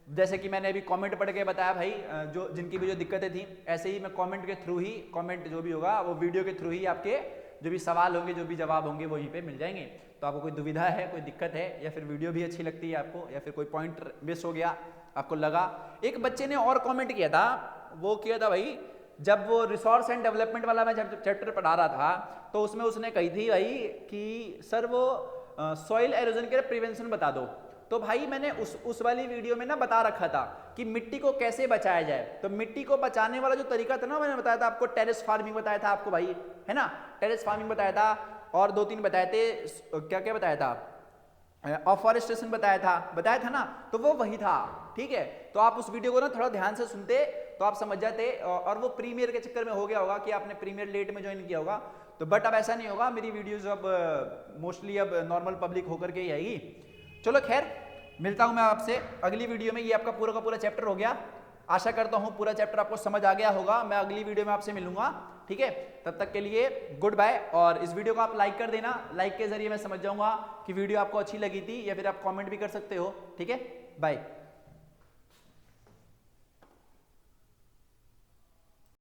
जैसे कि मैंने अभी कमेंट पढ़ के बताया भाई, जो जिनकी भी जो दिक्कतें थी, ऐसे ही मैं कमेंट के थ्रू ही, कमेंट जो भी होगा वो वीडियो के थ्रू ही आपके जो भी सवाल होंगे, जो भी जवाब होंगे वहीं पे मिल जाएंगे। तो आपको कोई दुविधा है, कोई दिक्कत है, या फिर वीडियो भी अच्छी लगती है आपको, या फिर कोई पॉइंट मिस हो गया आपको लगा। एक बच्चे ने और कमेंट किया था, वो किया था भाई, जब वो रिसोर्स एंड डेवलपमेंट वाला मैं जब चैप्टर पढ़ा रहा था, तो उसमें उसने कही थी भाई कि सर वो सॉइल एरोजन के प्रिवेंशन बता दो। तो भाई मैंने उस वाली वीडियो में ना बता रखा था कि मिट्टी को कैसे बचाया जाए। तो मिट्टी को बचाने वाला जो तरीका था ना, मैंने बताया था आपको, टेरेस फार्मिंग बताया था आपको भाई, है ना, टेरेस फार्मिंग बताया था, और 2-3 बताए थे, क्या क्या बताया था, अफॉरेस्टेशन बताया था ना, तो वो वही था, ठीक है। तो आप उस वीडियो को ना थोड़ा ध्यान से सुनते तो आप समझ जाते। और वो प्रीमियर के चक्कर में हो गया होगा कि आपने प्रीमियर लेट में ज्वाइन किया होगा, तो बट अब ऐसा नहीं होगा, मेरी वीडियोज अब मोस्टली अब नॉर्मल पब्लिक होकर के ही आएगी। चलो खैर, मिलता हूं मैं आपसे अगली वीडियो में। ये आपका पूरा का पूरा चैप्टर हो गया, आशा करता हूं पूरा चैप्टर आपको समझ आ गया होगा। मैं अगली वीडियो में आपसे मिलूंगा, ठीक है। तब तक के लिए गुड बाय। और इस वीडियो को आप लाइक कर देना, लाइक के जरिए मैं समझ जाऊंगा कि वीडियो आपको अच्छी लगी थी, या फिर आप कमेंट भी कर सकते हो, ठीक है। बाय।